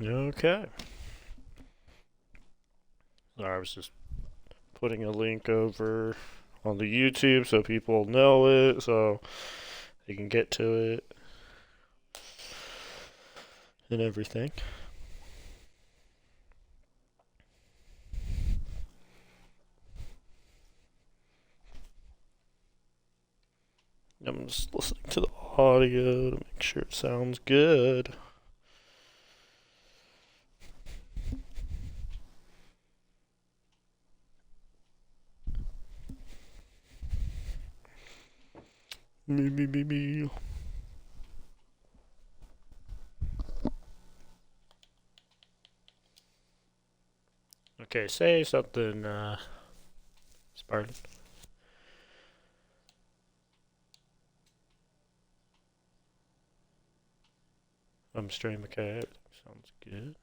Okay. I was just putting a link over on the YouTube so people know it, so they can get to it and everything. I'm just listening to the audio to make sure it sounds good. Me. Okay, say something, Spartan. I'm streaming, okay, sounds good.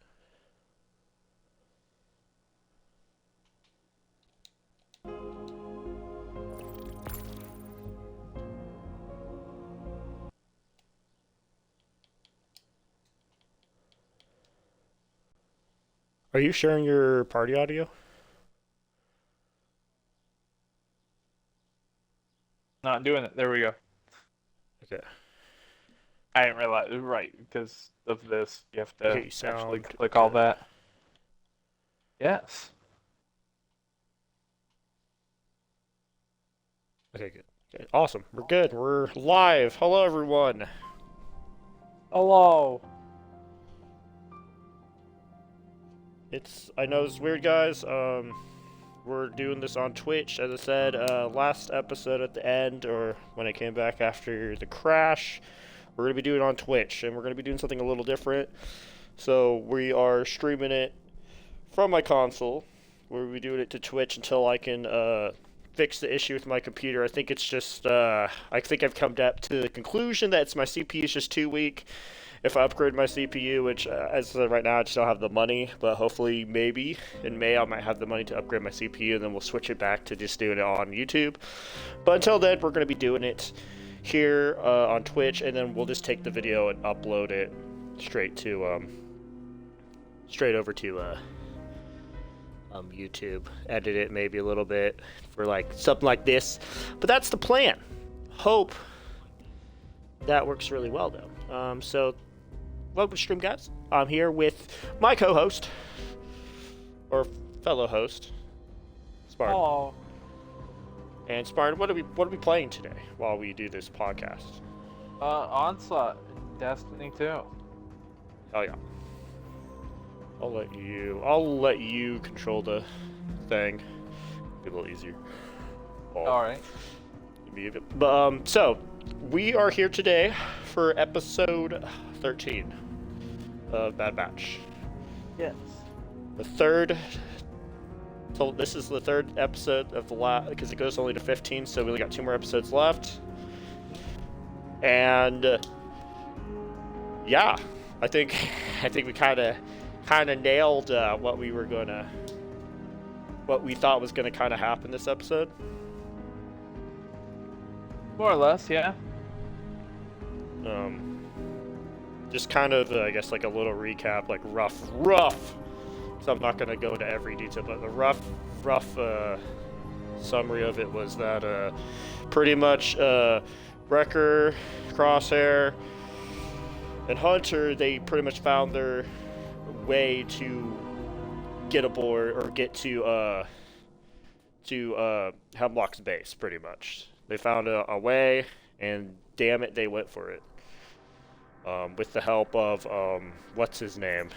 Are you sharing your party audio? Not doing it. There we go. Okay. I didn't realize. Right, because of this, you have to Okay, actually sound click all good. that. Yes. Okay, good. Okay, awesome. We're good. We're live. Hello, everyone. Hello. I know it's weird, guys. We're doing this on Twitch, as I said, last episode at the end, or when I came back after the crash. We're going to be doing it on Twitch, and we're going to be doing something a little different. So we are streaming it from my console. We'll be doing it to Twitch until I can fix the issue with my computer. I think it's just, I think I've come to the conclusion that my CPU is just too weak. If I upgrade my CPU, which as of right now I just don't have the money, but hopefully maybe in May I might have the money to upgrade my CPU, and then we'll switch it back to just doing it on YouTube. But until then, we're going to be doing it here on Twitch, and then we'll just take the video and upload it straight over to YouTube, edit it maybe a little bit for like something like this. But that's the plan. Hope that works really well though. So welcome to stream, guys. I'm here with my co-host or fellow host, Spartan. Hello. And Spartan, what are we playing today while we do this podcast? Onslaught, Destiny 2. Oh yeah. I'll let you control the thing. Be a little easier. All right. But so we are here today for episode 13 of Bad Batch. Yes. The third. So this is the third episode of the last, because it goes only to 15, so we only got 2 more episodes left. And yeah, I think we kind of nailed what we thought was gonna kind of happen this episode. More or less, yeah. Just kind of I guess like a little recap, like rough. So I'm not gonna go into every detail, but the rough summary of it was that pretty much Wrecker, Crosshair, and Hunter, they pretty much found their way to get aboard or get to Hemlock's base. Pretty much, they found a way, and damn it, they went for it. With the help of what's his name?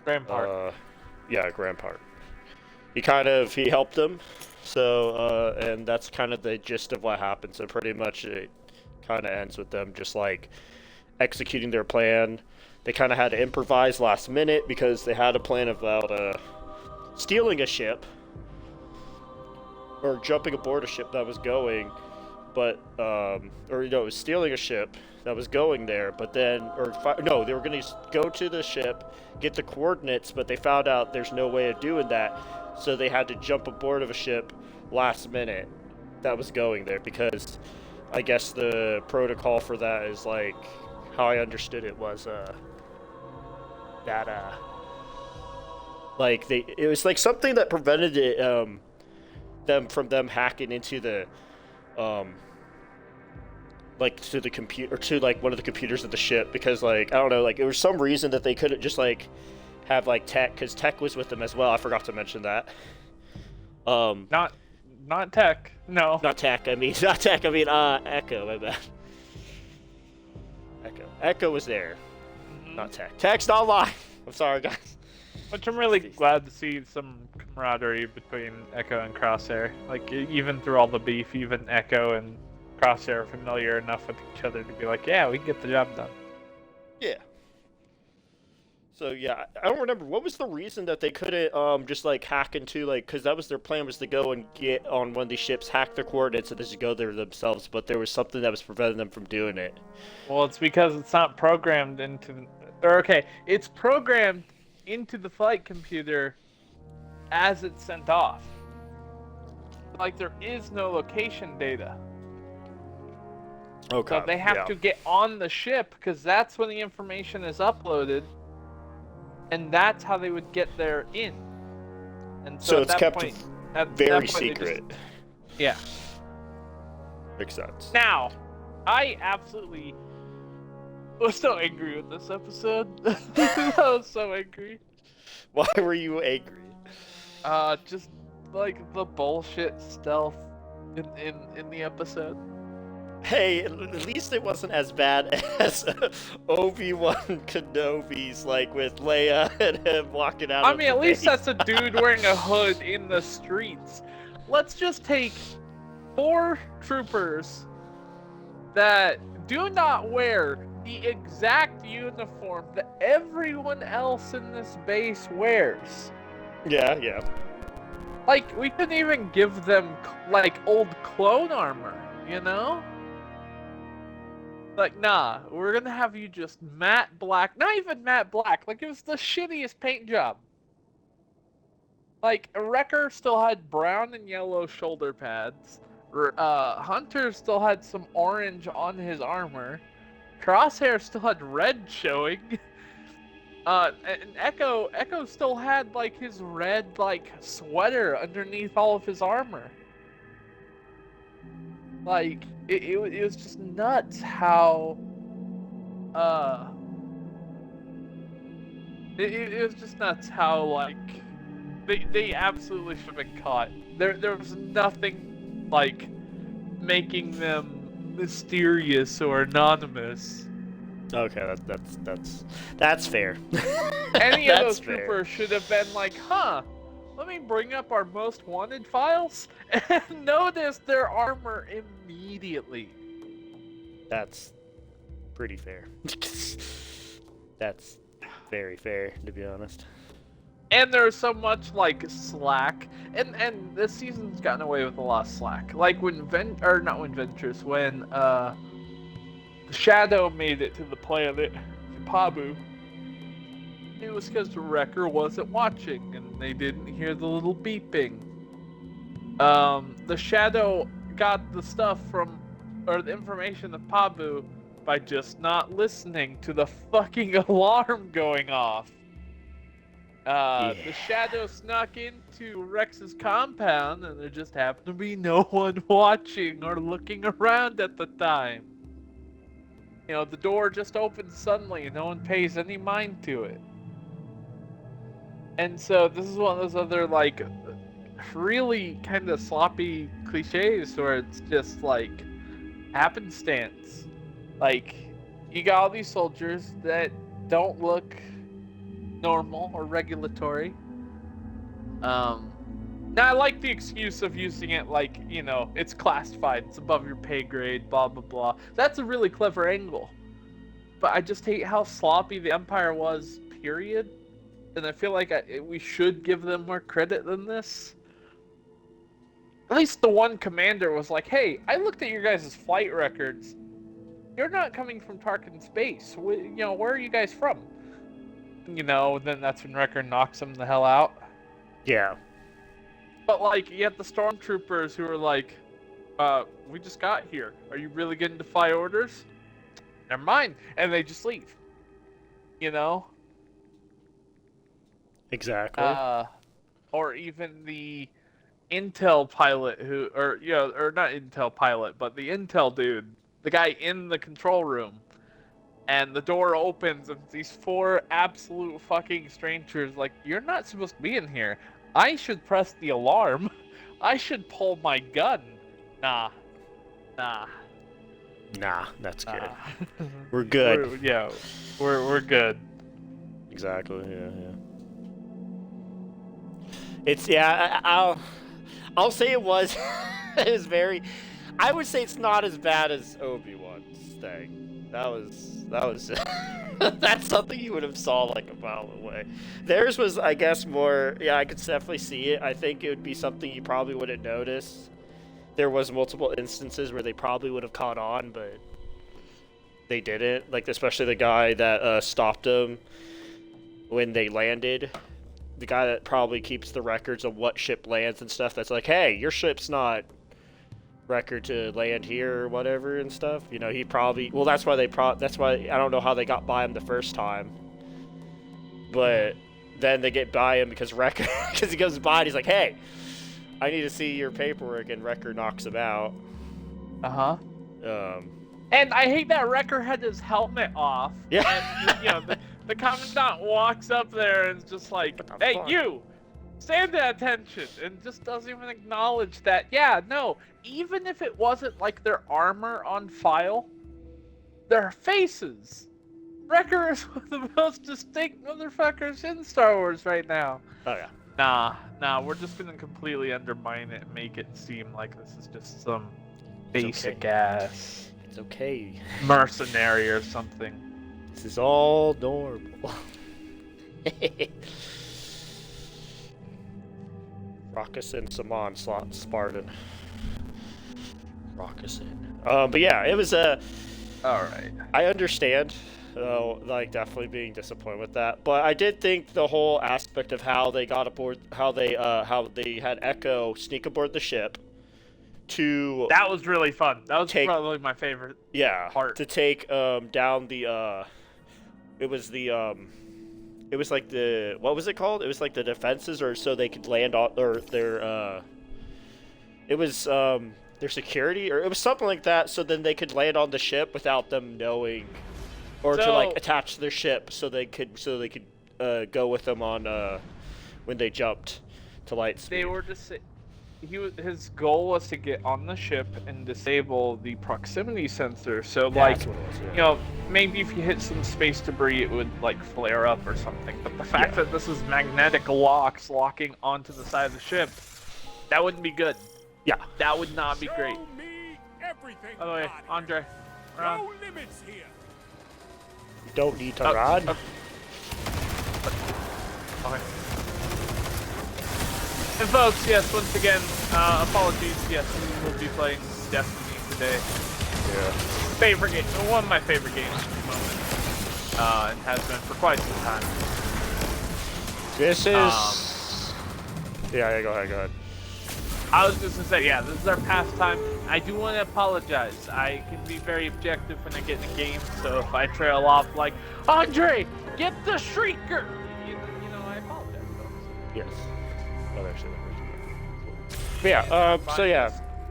Rampart. Yeah, Rampart. He helped them. So and that's kind of the gist of what happened. So pretty much it kind of ends with them just like executing their plan. They kind of had to improvise last minute because they had a plan about stealing a ship or jumping aboard a ship that was going, but it was stealing a ship that was going there. But then, no, they were going to go to the ship, get the coordinates, but they found out there's no way of doing that, so they had to jump aboard of a ship last minute that was going there because I guess the protocol for that is like how I understood it was that like it was like something that prevented it them hacking into the um like to the computer, or to like one of the computers of the ship, because like I don't know, like there was some reason that they couldn't just like have like Tech, because Tech was with them as well. I forgot to mention that. Um, Not Tech. No. not Tech. I mean, not Tech. I mean, Echo. My bad. Echo was there. Mm-hmm. Not Tech. Tech's not alive. I'm sorry, guys. Which I'm really glad to see some camaraderie between Echo and Crosshair. Like, even through all the beef, even Echo and Crosshair are familiar enough with each other to be like, yeah, we can get the job done. Yeah. So yeah, I don't remember what was the reason that they couldn't just like hack into, like, because that was their plan, was to go and get on one of these ships, hack their coordinates, and just go there themselves. But there was something that was preventing them from doing it. Well, it's because it's not programmed into, or okay, it's programmed into the flight computer as it's sent off. Like, there is no location data. Okay. So they have to get on the ship, because that's when the information is uploaded, and that's how they would get there in. And so it's kept very secret. Yeah. Makes sense. Now, I absolutely was so angry with this episode. I was so angry. Why were you angry? Just like the bullshit stealth in the episode. Hey, at least it wasn't as bad as Obi-Wan Kenobi's, like with Leia and him walking out. I mean, at least that's a dude wearing a hood in the streets. Let's just take 4 troopers that do not wear the exact uniform that everyone else in this base wears. Yeah. Like, we couldn't even give them, like, old clone armor, you know? Like, nah, we're gonna have you just matte black. Not even matte black, like, it was the shittiest paint job. Like, Wrecker still had brown and yellow shoulder pads. Hunter still had some orange on his armor. Crosshair still had red showing. And Echo still had, like, his red, like, sweater underneath all of his armor. Like, it was just nuts how, it was just nuts how, like, they absolutely should have been caught. There was nothing, like, making them mysterious or anonymous. Okay, that's fair. Any of those troopers should have been like, huh, let me bring up our most wanted files and notice their armor immediately. That's pretty fair. That's very fair, to be honest. And there's so much, like, slack, and this season's gotten away with a lot of slack. Like when when Shadow made it to the planet Pabu, it was because Wrecker wasn't watching and they didn't hear the little beeping. The Shadow got the stuff from, or the information of Pabu by just not listening to the fucking alarm going off. The Shadow snuck into Rex's compound and there just happened to be no one watching or looking around at the time. You know, the door just opens suddenly and no one pays any mind to it. And so this is one of those other, like, really kind of sloppy cliches where it's just, like, happenstance. Like, you got all these soldiers that don't look normal or regulatory. Now I like the excuse of using it like, you know, it's classified, it's above your pay grade, blah blah blah. That's a really clever angle. But I just hate how sloppy the Empire was, period. And I feel like we should give them more credit than this. At least the one commander was like, hey, I looked at your guys' flight records. You're not coming from Tarkin space. You know, where are you guys from? You know, then that's when Wrecker knocks him the hell out. Yeah. But, like, you have the stormtroopers who are like, we just got here. Are you really getting to fly orders? Never mind. And they just leave. You know? Exactly. Or even the Intel pilot or not Intel pilot, but the Intel dude, the guy in the control room, and the door opens and these four absolute fucking strangers like, you're not supposed to be in here. I should press the alarm. I should pull my gun. Nah. Nah, that's good. Nah. We're good. We're good. Exactly. Yeah. It's I'll say it was it was very. I would say it's not as bad as Obi-Wan's thing. That was that's something you would have saw like a mile away. Theirs was, I guess, more. Yeah, I could definitely see it. I think it would be something you probably wouldn't notice. There was multiple instances where they probably would have caught on, but they didn't. Like, especially the guy that stopped them when they landed. The guy that probably keeps the records of what ship lands and stuff. That's like, hey, your ship's not record to land here or whatever and stuff. You know, he probably. Well, that's why that's why I don't know how they got by him the first time. But then they get by him because because he goes by and he's like, hey, I need to see your paperwork, and Wrecker knocks him out. And I hate that Wrecker had his helmet off. Yeah. And, the commandant walks up there and is just like, hey, you, stand at attention, and just doesn't even acknowledge that, yeah, no, even if it wasn't like their armor on file, their faces. Wrecker is one of the most distinct motherfuckers in Star Wars right now. Oh, yeah. Nah, we're just gonna completely undermine it and make it seem like this is just some basic ass. It's okay. Mercenary or something. This is all normal. Rockason, Saman, Spartan. Rockason. But yeah, it was Alright. I understand. Like, definitely being disappointed with that, but I did think the whole aspect of how they got aboard, how they had Echo sneak aboard the ship that was really fun. That was probably my favorite part. To take down the it was like the, what was it called? It was like the defenses, or so they could land on, or their it was their security, or it was something like that, so then they could land on the ship without them knowing. Or to like attach their ship so they could go with them on when they jumped to light speed. They were just his goal was to get on the ship and disable the proximity sensor. So like, what it was, maybe if you hit some space debris, it would like flare up or something. But the fact that this is magnetic locks locking onto the side of the ship, that wouldn't be good. Yeah, that would not be great. By the way, Andre, no limits here. You don't need to run. Okay. And folks, yes, once again, apologies. Yes, we will be playing Destiny today. Yeah. Favorite game, one of my favorite games at the moment, and has been for quite some time. This is. Yeah, go ahead. I was just gonna say, yeah, this is our pastime. I do want to apologize. I can be very objective when I get in a game, so if I trail off like, Andre, get the Shrieker! You know, I apologize, folks. Yes. Oh, actually, but yeah, so yeah,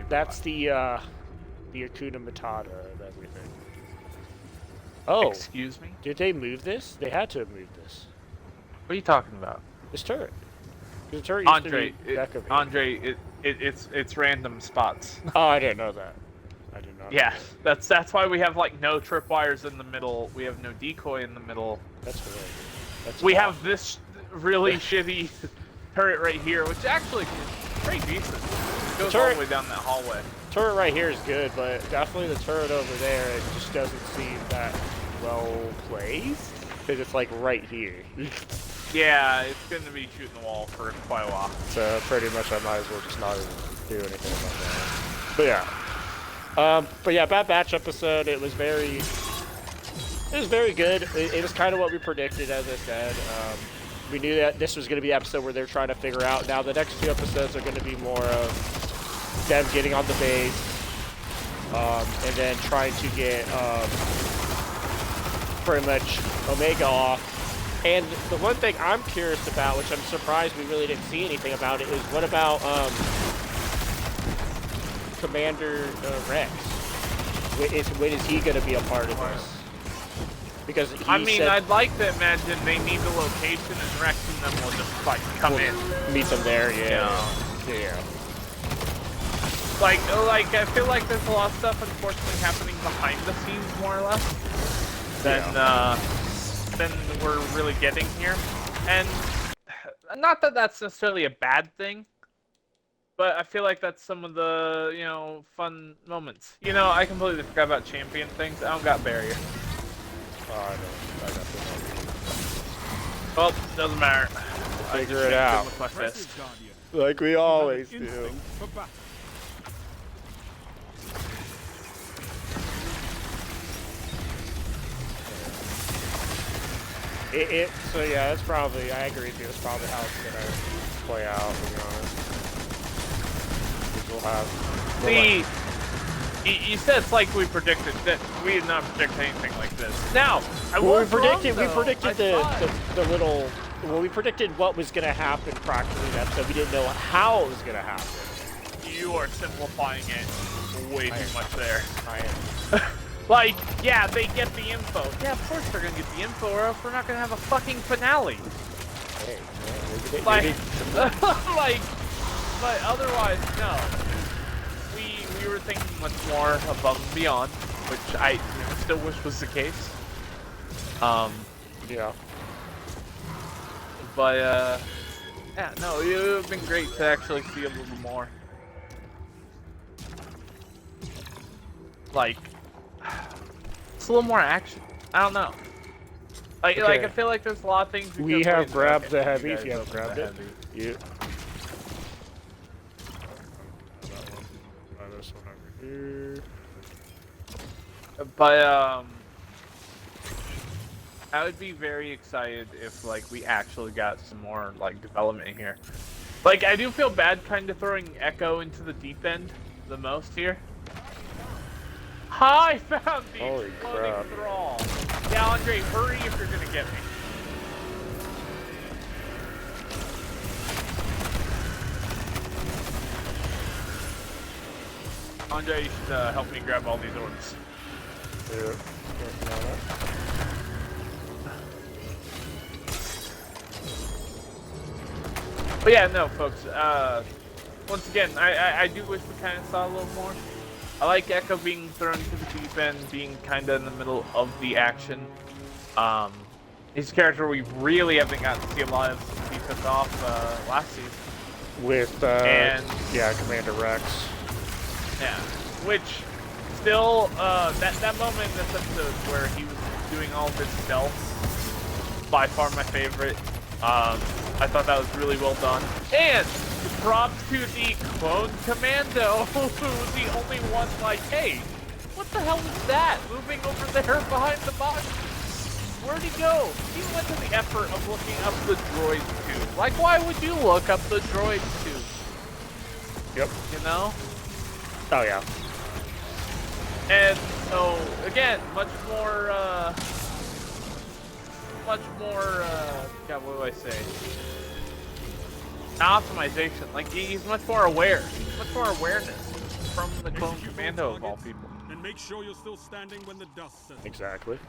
that's the Hakuna Matata of everything. Oh. Excuse me? Did they move this? They had to have moved this. What are you talking about? This turret. The turret used Andre, to be back over here. Andre, it's random spots. Oh, I didn't know that. I did not. Yeah, that's why we have like no tripwires in the middle. We have no decoy in the middle. That's right. We have this really shitty turret right here, which actually is pretty decent. It goes all the way down that hallway. Turret right here is good, but definitely the turret over there, it just doesn't seem that well placed, because it's like right here. Yeah, it's going to be shooting the wall for quite a while. So pretty much I might as well just not even do anything about that. But yeah, Bad Batch episode, it was very good. It was kind of what we predicted, as I said. We knew that this was going to be the episode where they're trying to figure out. Now the next two episodes are going to be more of them getting on the base, and then trying to get pretty much Omega off. And the one thing I'm curious about, which I'm surprised we really didn't see anything about it, is what about Commander Rex? When is he going to be a part of this? Because he said, I'd like to imagine they need the location and Rex and them will just like come in, meet them there. Yeah. Like I feel like there's a lot of stuff unfortunately happening behind the scenes more or less than we're really getting here, and not that that's necessarily a bad thing. But I feel like that's some of the, fun moments. I completely forgot about champion things. I don't got barrier. Oh, I got the Well, doesn't matter. Figure it out. With my fist. Like we always do. So yeah, that's probably, I agree with you, that's probably how it's gonna play out, to be honest. We'll have... You said it's like we predicted that we did not predict anything like this. Now, we predicted we predicted what was gonna happen practically in that episode. We didn't know how it was gonna happen. You are simplifying it way too much there. I am. Like, yeah, they get the info. Yeah, of course they're gonna get the info, or else we're not gonna have a fucking finale. Hey, but otherwise, no. We were thinking much more above and beyond, which I still wish was the case. Yeah. But yeah, no, it would have been great to actually see a little more. Like, it's a little more action. I don't know. Like, okay. I feel like there's a lot of things we have grabbed the heavy. If you haven't grabbed it, yeah. This one over here. But I would be very excited if we actually got some more development here. Like, I do feel bad kind of throwing Echo into the deep end the most here. I found the exploding thrall. Yeah, Andre, hurry if you're gonna get me. Andre, you should help me grab all these orbs. Yeah. But yeah, no, folks. Once again, I do wish we kind of saw a little more. I like Echo being thrown to the deep end, being kind of in the middle of the action. He's a character we really haven't gotten to see a lot of since he took off last season. With Commander Rex. Yeah, which still that moment in this episode where he was doing all of his stealth, by far my favorite. I thought that was really well done. And props to the clone commando, who's the only one hey, what the hell is that? Moving over there behind the box. Where'd he go? He went to the effort of looking up the droid too. Why would you look up the droid too? Yep. Oh yeah. And so again, much more God, what do I say? Optimization. He's much more aware. Much more awareness from the clone commando of all people. And make sure you're still standing when the dust settles. Exactly.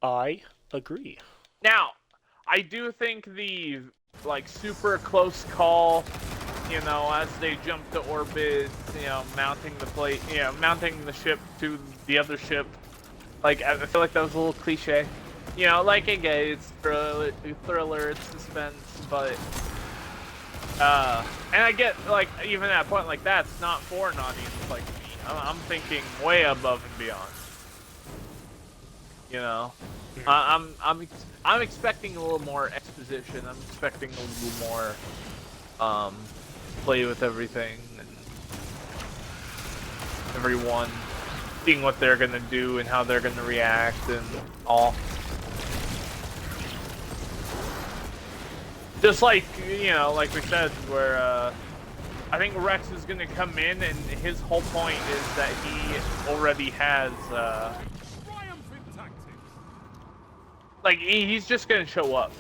I agree. Now, I do think the super close call, as they jump to orbit, mounting the plate, mounting the ship to the other ship. I feel like that was a little cliche. Again, it's thriller, it's suspense, but and I get even at a point like that, it's not for an audience like me. I'm thinking way above and beyond. I'm expecting a little more exposition. I'm expecting a little more play with everything and everyone seeing what they're gonna do and how they're gonna react and all. Just like we said, where I think Rex is gonna come in and his whole point is that he already has like he's just gonna show up.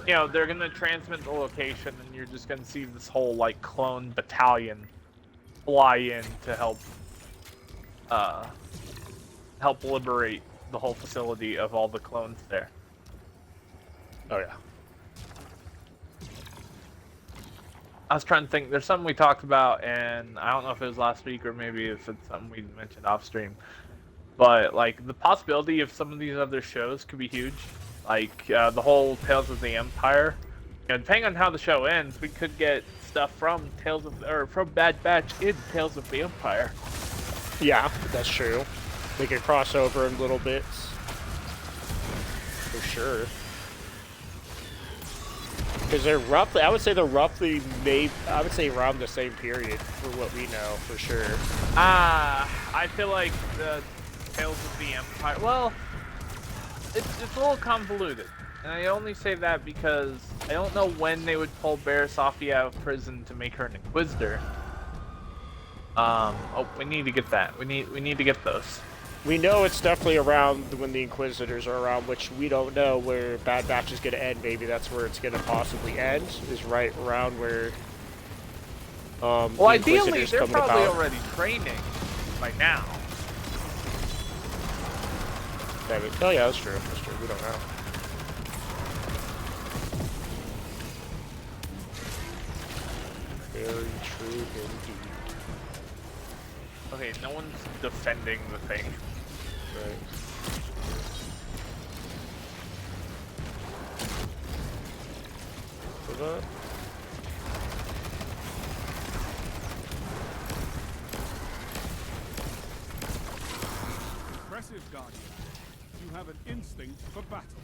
You know, they're gonna transmit the location, and you're just gonna see this whole like clone battalion fly in to help liberate the whole facility of all the clones there. Oh yeah. I was trying to think. There's something we talked about, and I don't know if it was last week or maybe if it's something we mentioned off stream. But like the possibility of some of these other shows could be huge. Like the whole Tales of the Empire. You know, depending on how the show ends, we could get stuff from from Bad Batch in Tales of the Empire. Yeah, that's true. We could cross over in little bits. For sure. Because they're roughly, I would say around the same period for what we know, for sure. I feel like the Tales of the Empire, well, it's a little convoluted. And I only say that because I don't know when they would pull Bear Sofia out of prison to make her an Inquisitor. Oh, we need to get that. We need to get those. We know it's definitely around when the Inquisitors are around, which we don't know where Bad Batch is going to end. Maybe that's where it's going to possibly end, is right around where well, the ideally, they're probably about. already training by now. Oh yeah, that's true. That's true. We don't know. Very true indeed. Okay, no one's defending the thing. Right. That? Impressive, Guardian. You have an instinct for battle.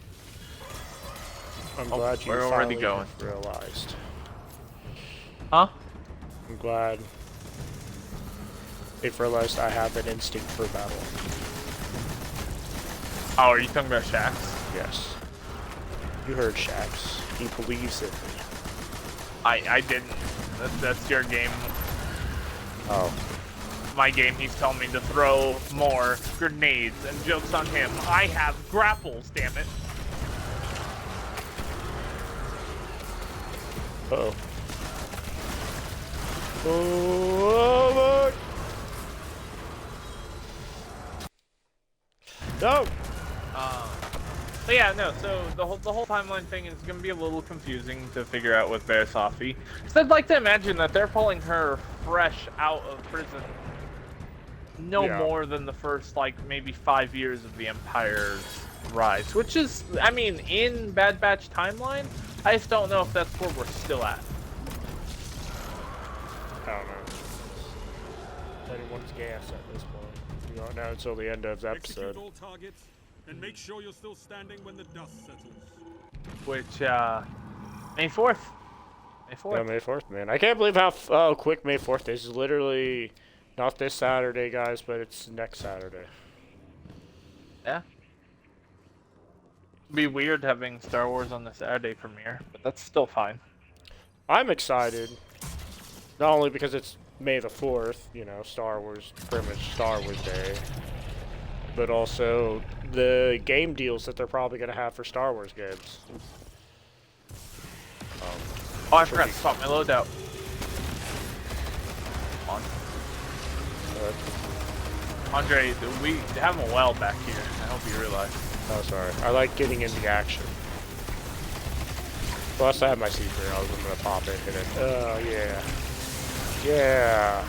I'm glad you we're already going. realized. Huh? I'm glad they've realized I have an instinct for battle. Oh, are you talking about Shax? Yes. You heard Shax. He believes in me. I didn't. That's your game. Oh. My game, he's telling me to throw more grenades, and joke's on him. I have grapples, damn it. Uh-oh. Oh, no! But yeah, no, so the whole timeline thing is going to be a little confusing to figure out with Bear Sofia. So I'd like to imagine that they're pulling her fresh out of prison no more than the first, like, maybe 5 years of the Empire's rise. Which is, I mean, in Bad Batch timeline, I just don't know if that's where we're still at. I don't know. Anyone's gas at this point. We don't know until the end of the episode. Execute all targets, and make sure you're still standing when the dust settles. Which, May 4th. May 4th. Yeah, May 4th, man. I can't believe how quick May 4th is. Literally, not this Saturday, guys, but it's next Saturday. Yeah. It'd be weird having Star Wars on the Saturday premiere, but that's still fine. I'm excited. Not only because it's May the 4th, you know, Star Wars, pretty much Star Wars Day, but also the game deals that they're probably going to have for Star Wars games. Oh, I forgot to swap my loadout. On. Andre, we have a well back here. I hope you realize. Oh, sorry. I like getting into action. Plus, I have my C3. I was going to pop it, hit it. Oh, yeah. Yeah.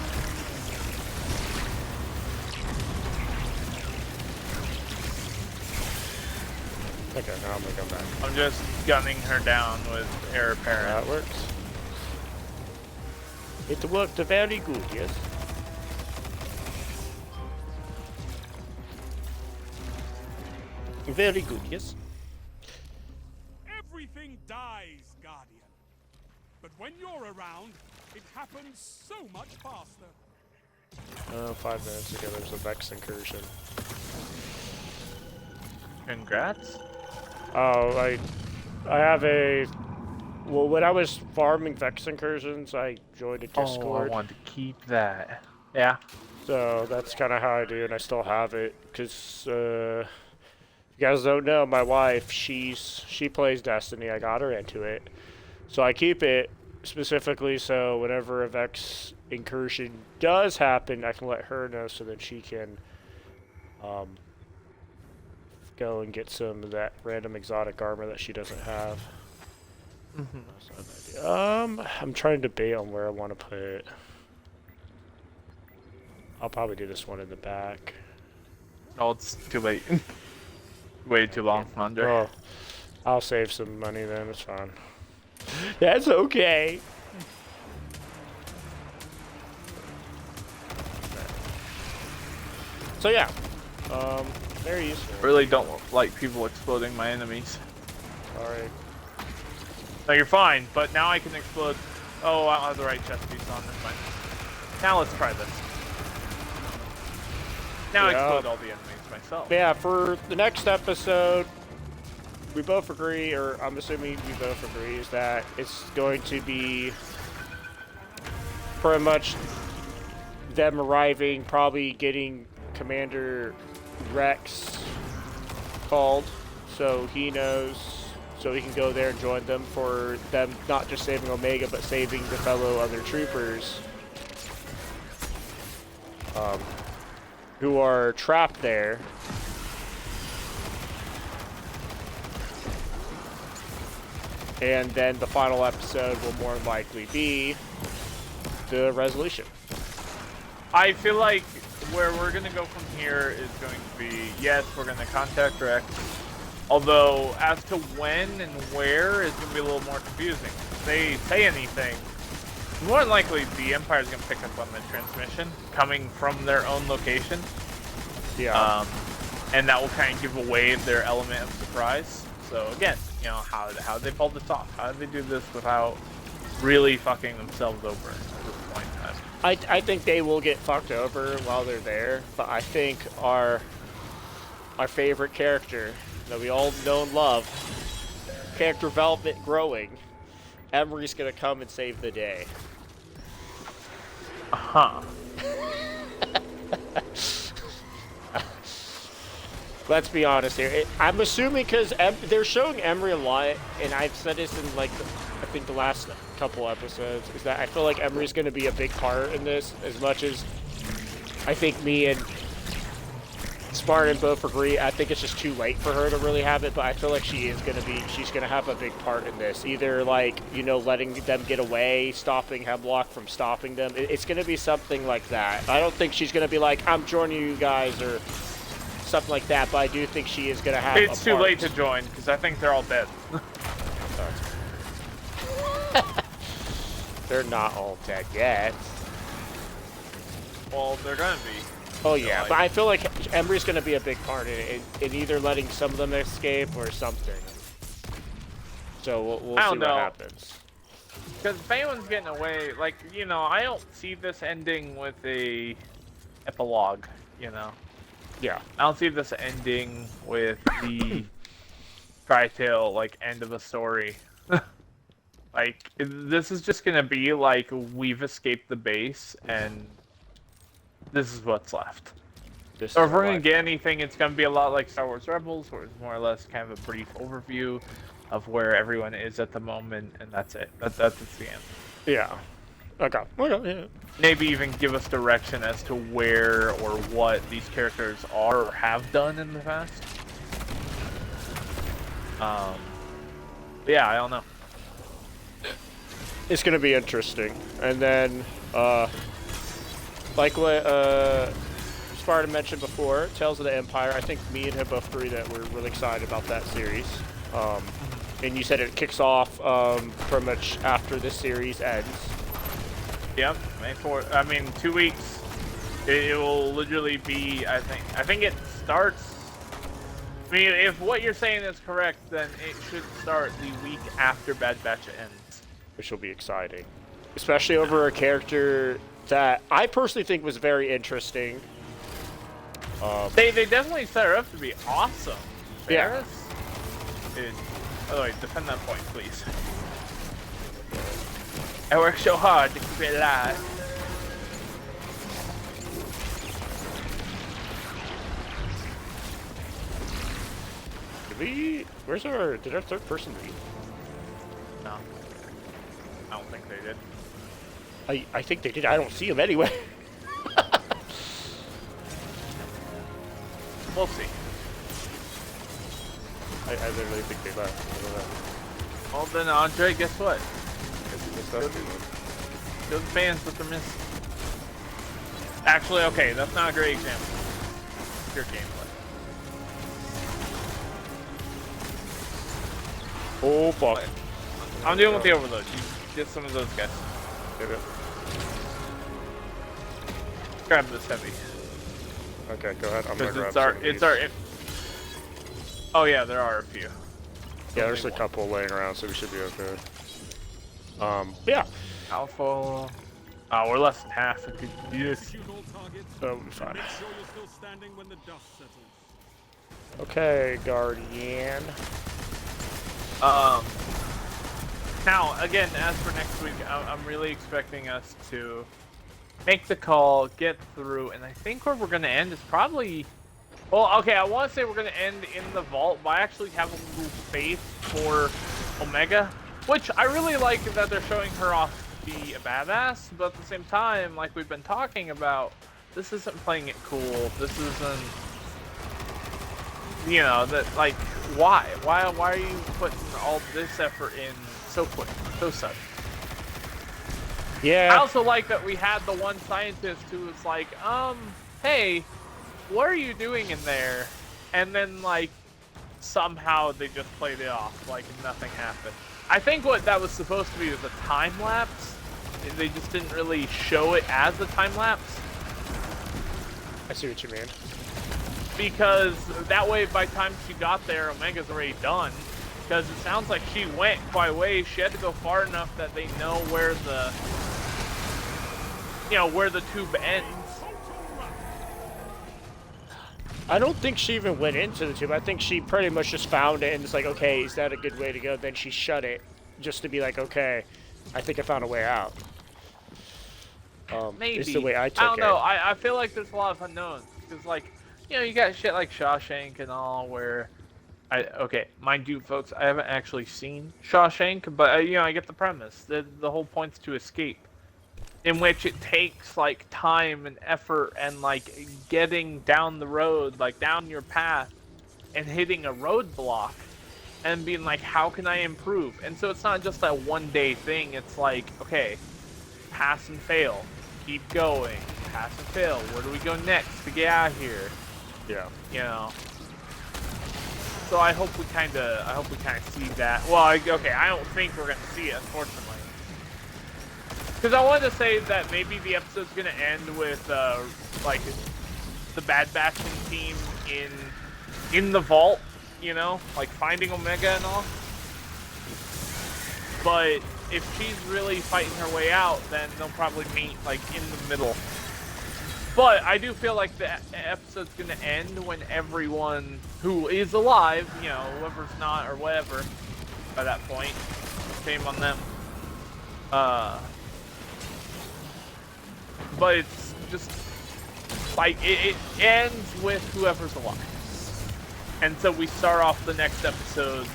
Okay, now I'm going to come back. I'm just gunning her down with air apparent. That works. It worked very good, yes? Very good, yes? Everything dies, Guardian. But when you're around, it happens so much faster. 5 minutes ago, there's a Vex incursion. Congrats. Oh, I have a... Well, when I was farming Vex incursions, I joined a Discord. Oh, I want to keep that. Yeah. So that's kind of how I do, and I still have it, because you You guys don't know, my wife, she plays Destiny. I got her into it. So I keep it specifically so whenever a Vex incursion does happen, I can let her know so that she can go and get some of that random exotic armor that she doesn't have. I'm trying to debate on where I want to put it. I'll probably do this one in the back. Oh, it's too late. Way too long, Andre. Oh, I'll save some money then. It's fine. That's okay. So yeah, very useful. Really don't like people exploding my enemies. Sorry. No, you're fine, but now I can explode. Oh, I don't have the right chest piece on this one. Now let's try this. Now I explode all the enemies myself. Yeah, for the next episode, we both agree, or I'm assuming we both agree, is that it's going to be pretty much them arriving, probably getting Commander Rex called, so he knows, so he can go there and join them for them not just saving Omega, but saving the fellow other troopers who are trapped there. And then the final episode will more likely be the resolution. I feel like where we're going to go from here is going to be, yes, we're going to contact Rex. Although, as to when and where is going to be a little more confusing. If they say anything, more than likely the Empire is going to pick up on the transmission coming from their own location. Yeah. And that will kind of give away their element of surprise. So again, you know, how did they pull this off? How did they do this without really fucking themselves over at this point in time? I think they will get fucked over while they're there, but I think our favorite character that we all know and love, character development growing, Emery's gonna come and save the day. Uh-huh. Let's be honest here. I'm assuming because they're showing Emery a lot, and I've said this in like I think the last couple episodes, is that I feel like Emery's going to be a big part in this. As much as I think me and Spartan both agree, I think it's just too late for her to really have it. But I feel like she's going to have a big part in this. Either like, you know, letting them get away, stopping Hemlock from stopping them. It's going to be something like that. I don't think she's going to be like, I'm joining you guys or something like that, but I do think she is going to have It's too late to join, because I think they're all dead. They're not all dead yet. Well, they're going to be. Oh yeah, like, but I feel like Emery's going to be a big part in either letting some of them escape or something. So we'll see what happens. Because if anyone's getting away, like, you know, I don't see this ending with a epilogue, you know? Yeah. I don't see this ending with the Tri-Tail, like, end of a story. Like, this is just gonna be like, we've escaped the base, and this is what's left. So if we're gonna get anything, it's gonna be a lot like Star Wars Rebels, where it's more or less kind of a brief overview of where everyone is at the moment, and that's it. That's the end. Yeah. Okay. Yeah. Maybe even give us direction as to where or what these characters are or have done in the past. Yeah, I don't know. It's gonna be interesting. And then, like what Spartan mentioned before, Tales of the Empire, I think me and him both agree that we're really excited about that series. And you said it kicks off pretty much after this series ends. Yep, May 4th. I mean, 2 weeks. It will literally be, I think it starts. I mean, if what you're saying is correct, then it should start the week after Bad Batch ends. Which will be exciting. Especially over a character that I personally think was very interesting. They definitely set her up to be awesome. Yeah. By the way, defend that point, please. I work so hard to keep it alive. Where's our... Did our third person leave? No. I don't think they did. I think they did. I don't see them anyway. We'll see. I literally think they left. I don't know. Well then, Andre, guess what? Guess we missed us. Show the fans what they're missing. Actually, okay, that's not a great example. Your gameplay. Oh, fuck. I'm dealing with the overload. You get some of those guys. Okay. Grab this heavy. Okay, go ahead. I'm gonna grab It's our. Oh yeah, there are a few. Yeah, there's a couple laying around, so we should be okay. Yeah. Alpha. Oh, we're less than half. We could do this. Shoot all targets. That'll be fine. Make sure you're still standing when the dust settles. Okay, Guardian. Now, again, as for next week, I'm really expecting us to make the call, get through, and I think where we're going to end is probably... Well, okay, I want to say we're going to end in the vault, but I actually have a little faith for Omega, which I really like that they're showing her off to be a badass, but at the same time, like we've been talking about, this isn't playing it cool. This isn't... You know, that, like, why? Why are you putting all this effort in so quick, so sudden? Yeah. I also like that we had the one scientist who was like, hey, what are you doing in there? And then, like, somehow they just played it off like nothing happened. I think what that was supposed to be was a time lapse. They just didn't really show it as a time lapse. I see what you mean. Because that way, by the time she got there, Omega's already done. Because it sounds like she went quite a ways. She had to go far enough that they know where the, you know, where the tube ends. I don't think she even went into the tube. I think she pretty much just found it and it's like, okay, is that a good way to go? Then she shut it just to be like, okay, I think I found a way out. Maybe. It's the way I took I don't it. know. I feel like there's a lot of unknowns. Because, like, you know, you got shit like Shawshank and all where... Okay, mind you, folks, I haven't actually seen Shawshank, but, you know, I get the premise. The whole point's to escape. In which it takes, like, time and effort and, like, getting down the road, like, down your path, and hitting a roadblock, and being like, how can I improve? And so it's not just that one-day thing. It's like, okay, pass and fail. Keep going. Pass and fail. Where do we go next to get out of here? Yeah. You know. So I hope we kind of see that. Well, okay, I don't think we're gonna see it, unfortunately. Because I wanted to say that maybe the episode's gonna end with like the Bad Batching team in the vault, you know, like finding Omega and all. But if she's really fighting her way out, then they'll probably meet like in the middle. But I do feel like the episode's gonna end when everyone who is alive, you know, whoever's not or whatever, by that point, shame on them. But it's just like it ends with whoever's alive, and so we start off the next episode,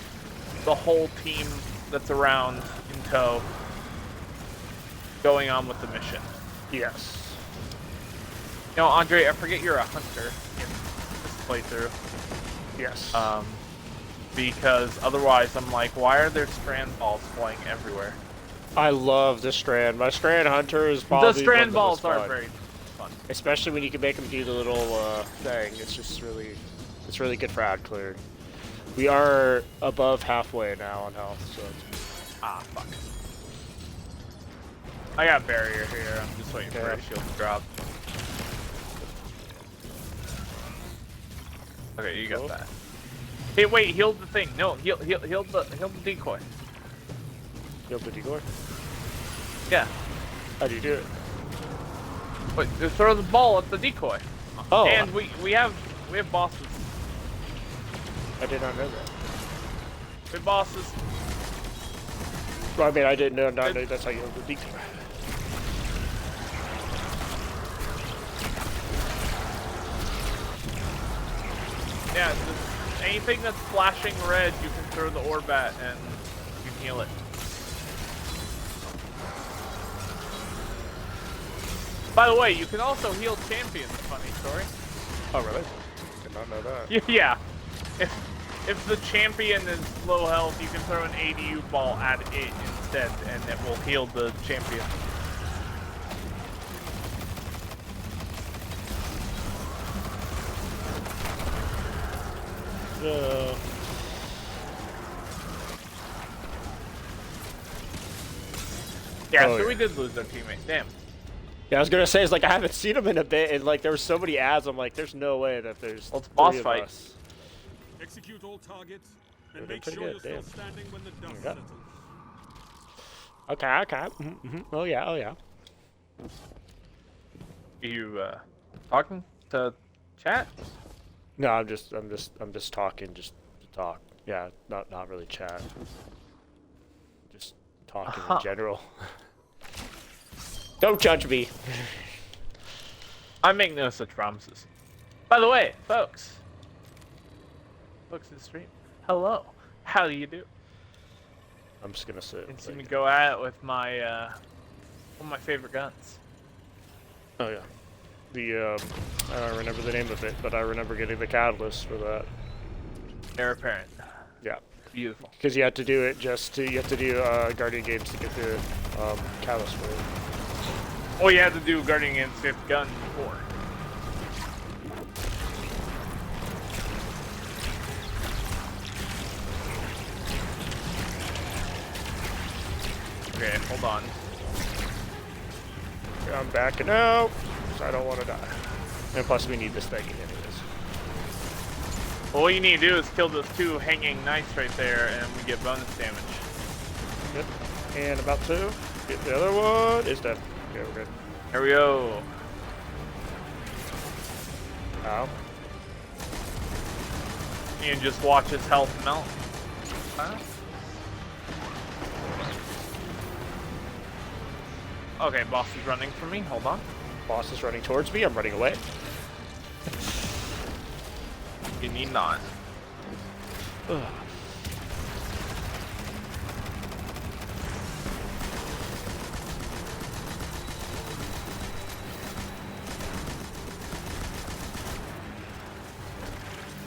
the whole team that's around in tow, going on with the mission. Yes. You know, Andre, I forget you're a hunter in this playthrough. Yes. Because otherwise I'm like, why are there strand balls flying everywhere? I love the strand. My strand hunter is probably The strand one balls of the most are fun. very fun. Especially when you can make them do the little thing. It's just really, it's really good for ad clearing. We are above halfway now on health, so. Ah, fuck. I got barrier here. I'm just waiting for a shield to drop. Okay, you got Cool. that. Hey, wait, heal the thing. No, heal the decoy. Heal the decoy? Yeah. How do you do it? Wait, just throw the ball at the decoy. Oh. And we have bosses. I did not know that. We have bosses. Well, I mean, I didn't know that's how you hold the decoy. Yeah, anything that's flashing red, you can throw the orb at and you can heal it. By the way, you can also heal champions. Funny story. Oh really? Did not know that. Yeah. If the champion is low health, you can throw an ADU ball at it instead, and it will heal the champion. Yeah, Oh, so yeah. we did lose our teammate. Damn. Yeah, I was gonna say, it's like I haven't seen him in a bit, and like there were so many ads. I'm like, there's no way that there's Well, it's boss three of fight. us. Execute all targets and They're make pretty sure good, you're damn. still standing when the dust Okay. settles. Okay. Oh yeah. Oh yeah. Are you talking to chat? No, I'm just talking just to talk. Yeah, not really chat. Just talking in general. Don't judge me. I make no such promises. By the way, folks in the stream, hello. How do you do? I'm just gonna sit. You can see like- me go at it with my one of my favorite guns. Oh yeah. The I don't remember the name of it, but I remember getting the catalyst for that. Heir apparent. Yeah. Beautiful. Because you have to do it you have to do Guardian games to get the catalyst for it. Oh, you had to do Guardian against Fifth Gun before. Okay, hold on. I'm backing out, because I don't want to die. And plus we need this thing anyways. Well, all you need to do is kill those two hanging knights right there, and we get bonus damage. Good. And about to get the other one. Is dead. Okay, we're good. Here we go. Ow. You can just watch his health melt. Huh? Okay, boss is running for me. Hold on. Boss is running towards me. I'm running away. You need not. Ugh.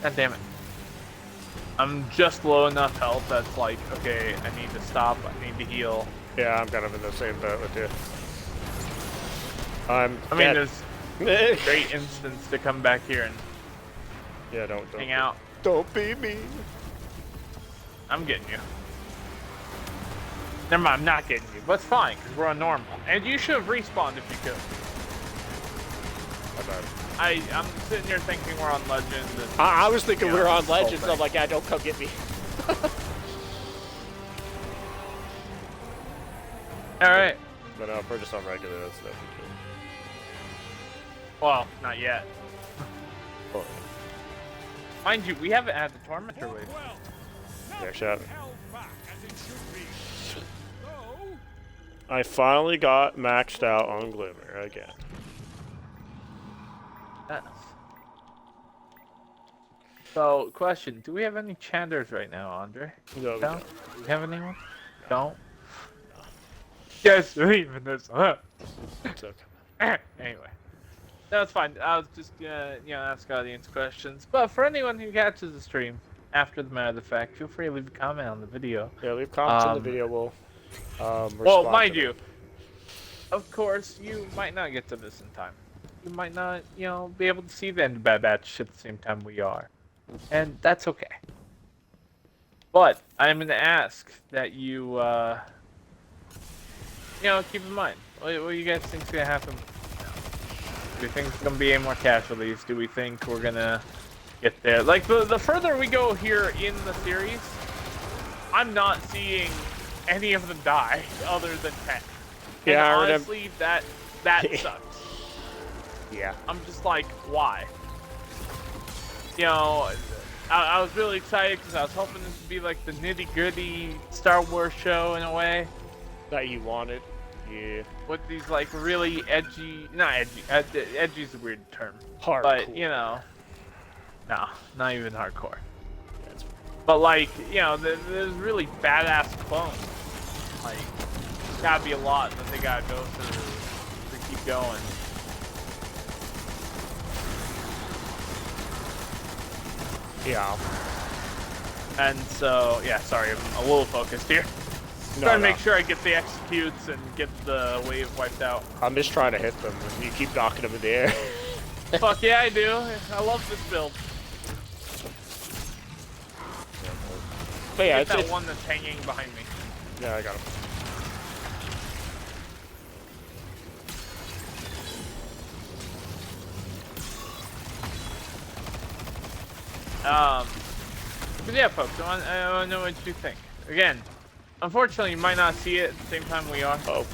God damn it. I'm just low enough health that's like, okay, I need to stop, I need to heal. Yeah, I'm kind of in the same boat with you. I'm I mean, dead. there's a great instance to come back here and Yeah, don't hang out. Don't be mean. I'm getting you. Never mind, I'm not getting you, but it's fine, because we're on normal. And you should have respawned if you could. My bad. I'm sitting here thinking we're on Legend. And, I was thinking Yeah, we were on this whole Legends. thing. I'm like, yeah, don't come get me. Alright. But if we're just on regular, that's no big Well, not yet. deal. Mind you, we haven't had the Tormentor Fought wave. well. Yeah, actually, I Nothing held back as it should be. So, I finally got maxed out on Glimmer again. Yes. So, question, do we have any chanders right now, Andre? No, we No? don't. Do we have anyone? Don't? Yes, leaving this up. It's okay. Anyway. That's fine. I was just gonna, ask audience questions. But for anyone who catches the stream after the matter of the fact, feel free to leave a comment on the video. Yeah, leave comments in the video. We'll Well, respond mind to you, them. of course, you might not get to this in time. You might not, be able to see the end of Bad Batch at the same time we are. And that's okay. But I'm going to ask that you, keep in mind. What do you guys think is going to happen? Do we think it's going to be any more casualties? Do we think we're going to get there? Like, the further we go here in the series, I'm not seeing any of them die other than 10. Yeah, I and remember- honestly, that sucks. Yeah. I'm just like, why? I was really excited because I was hoping this would be like the nitty-gritty Star Wars show in a way, That you wanted. Yeah. with these like really edgy, not edgy, edgy is a weird term, Hardcore. but no, not even hardcore. But like, you know, there's really badass clones. Like, it's gotta be a lot that they gotta go through to keep going. Yeah. And so, yeah, sorry, I'm a little focused here. Trying to make sure I get the executes and get the wave wiped out. I'm just trying to hit them, and you keep knocking them in the air. Fuck yeah, I do. I love this build. But yeah, Get that one that's hanging behind me. Yeah, I got him. But yeah, folks, I want to know what you think. Again, unfortunately, you might not see it at the same time we are. Oh.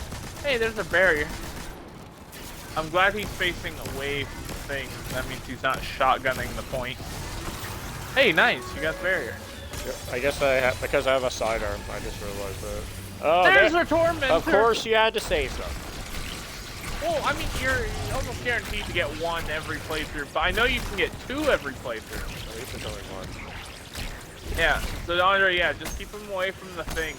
Hey, there's a barrier. I'm glad he's facing away from the thing. That means he's not shotgunning the point. Hey, nice, you got the barrier. Yep. I guess I have, because I have a sidearm, I just realized that. Oh, there's a tormentor! Of course you had to say so. Well, I mean, you're almost guaranteed to get one every playthrough, but I know you can get two every playthrough. At least it's only one. Yeah, so Andre, yeah, just keep him away from the thing.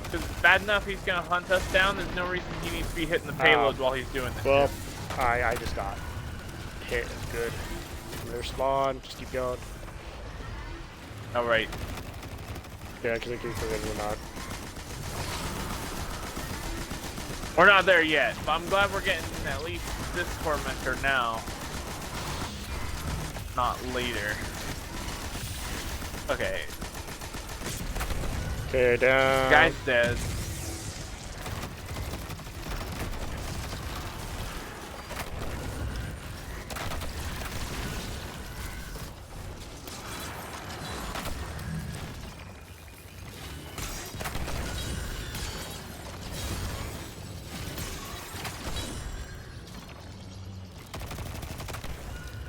Because it's bad enough he's gonna hunt us down, there's no reason he needs to be hitting the payload while he's doing this. Well, I just got hit. It's good. Their spawn, just keep going. Alright. Yeah, because I keep forgetting We're not there yet, but I'm glad we're getting at least this tormentor now. Not later. Okay. Okay, down. Guy's dead.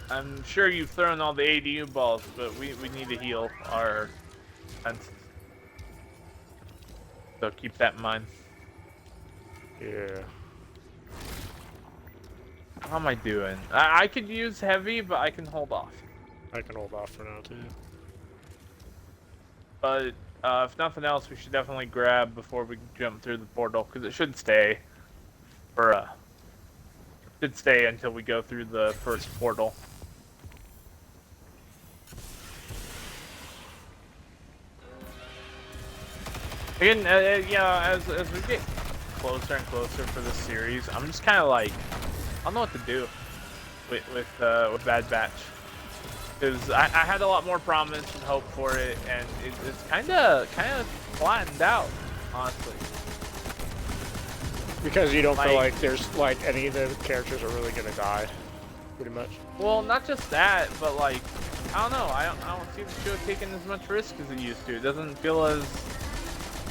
I'm sure you've thrown all the ADU balls, but we need to heal our defenses. So keep that in mind. Yeah. How am I doing? I could use heavy, but I can hold off. I can hold off for now, too. But if nothing else, we should definitely grab before we jump through the portal, because it should stay for should stay until we go through the first portal. Again, yeah, as we get closer and closer for this series, I'm just kind of like, I don't know what to do with Bad Batch, because I had a lot more promise and hope for it, and it's kind of flattened out, honestly. Because you don't feel like there's like any of the characters are really gonna die, pretty much. Well, not just that, but like, I don't know. I don't see the show taking as much risk as it used to. It doesn't feel as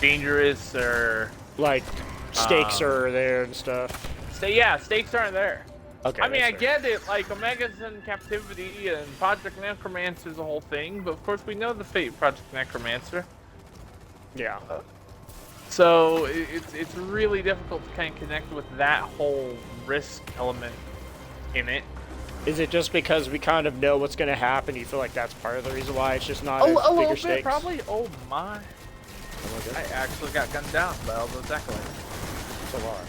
dangerous or like stakes are there and stuff. Yeah, stakes aren't there. Okay. I mean, I get it. Like Omega's in captivity and Project Necromancer's a whole thing, but of course we know the fate of Project Necromancer. Yeah. So it's really difficult to kind of connect with that whole risk element in it. Is it just because we kind of know what's going to happen? You feel like that's part of the reason why it's just not a bigger little stakes? bit, probably. Oh my! I actually got gunned down by all those acolytes. It's a lot.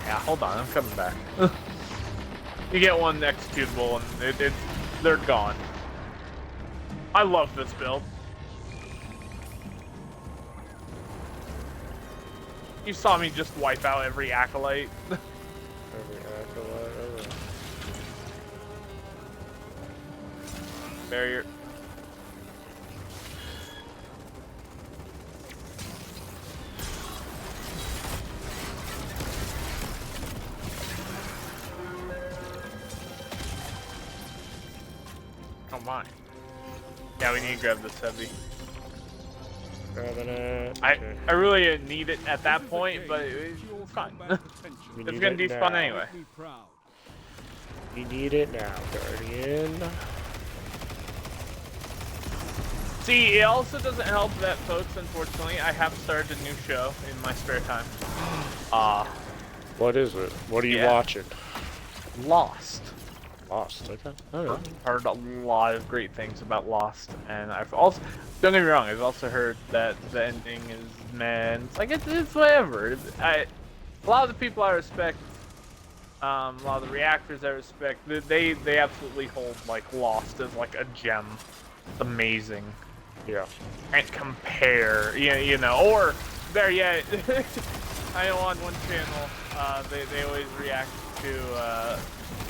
Yeah, hold on, I'm coming back. You get one executable and they're gone. I love this build. You saw me just wipe out every acolyte. Every acolyte, every... Barrier. Oh my. Yeah, we need to grab this heavy. Grabbing it. I Okay. really didn't need it at that point, but it's fine. We It's need gonna it despawn now. anyway. We need it now, Guardian. See, it also doesn't help that, folks, unfortunately, I have started a new show in my spare time. What is it? What are you Yeah. watching? Lost. Lost. Okay. I don't know. Heard a lot of great things about Lost, and I've also, don't get me wrong, I've also heard that the ending is, man, it's like it's whatever. A lot of the people I respect, a lot of the reactors I respect, they absolutely hold like Lost as like a gem. It's amazing. Yeah. Can't compare, you know, or there yet. I know on one channel, they always react to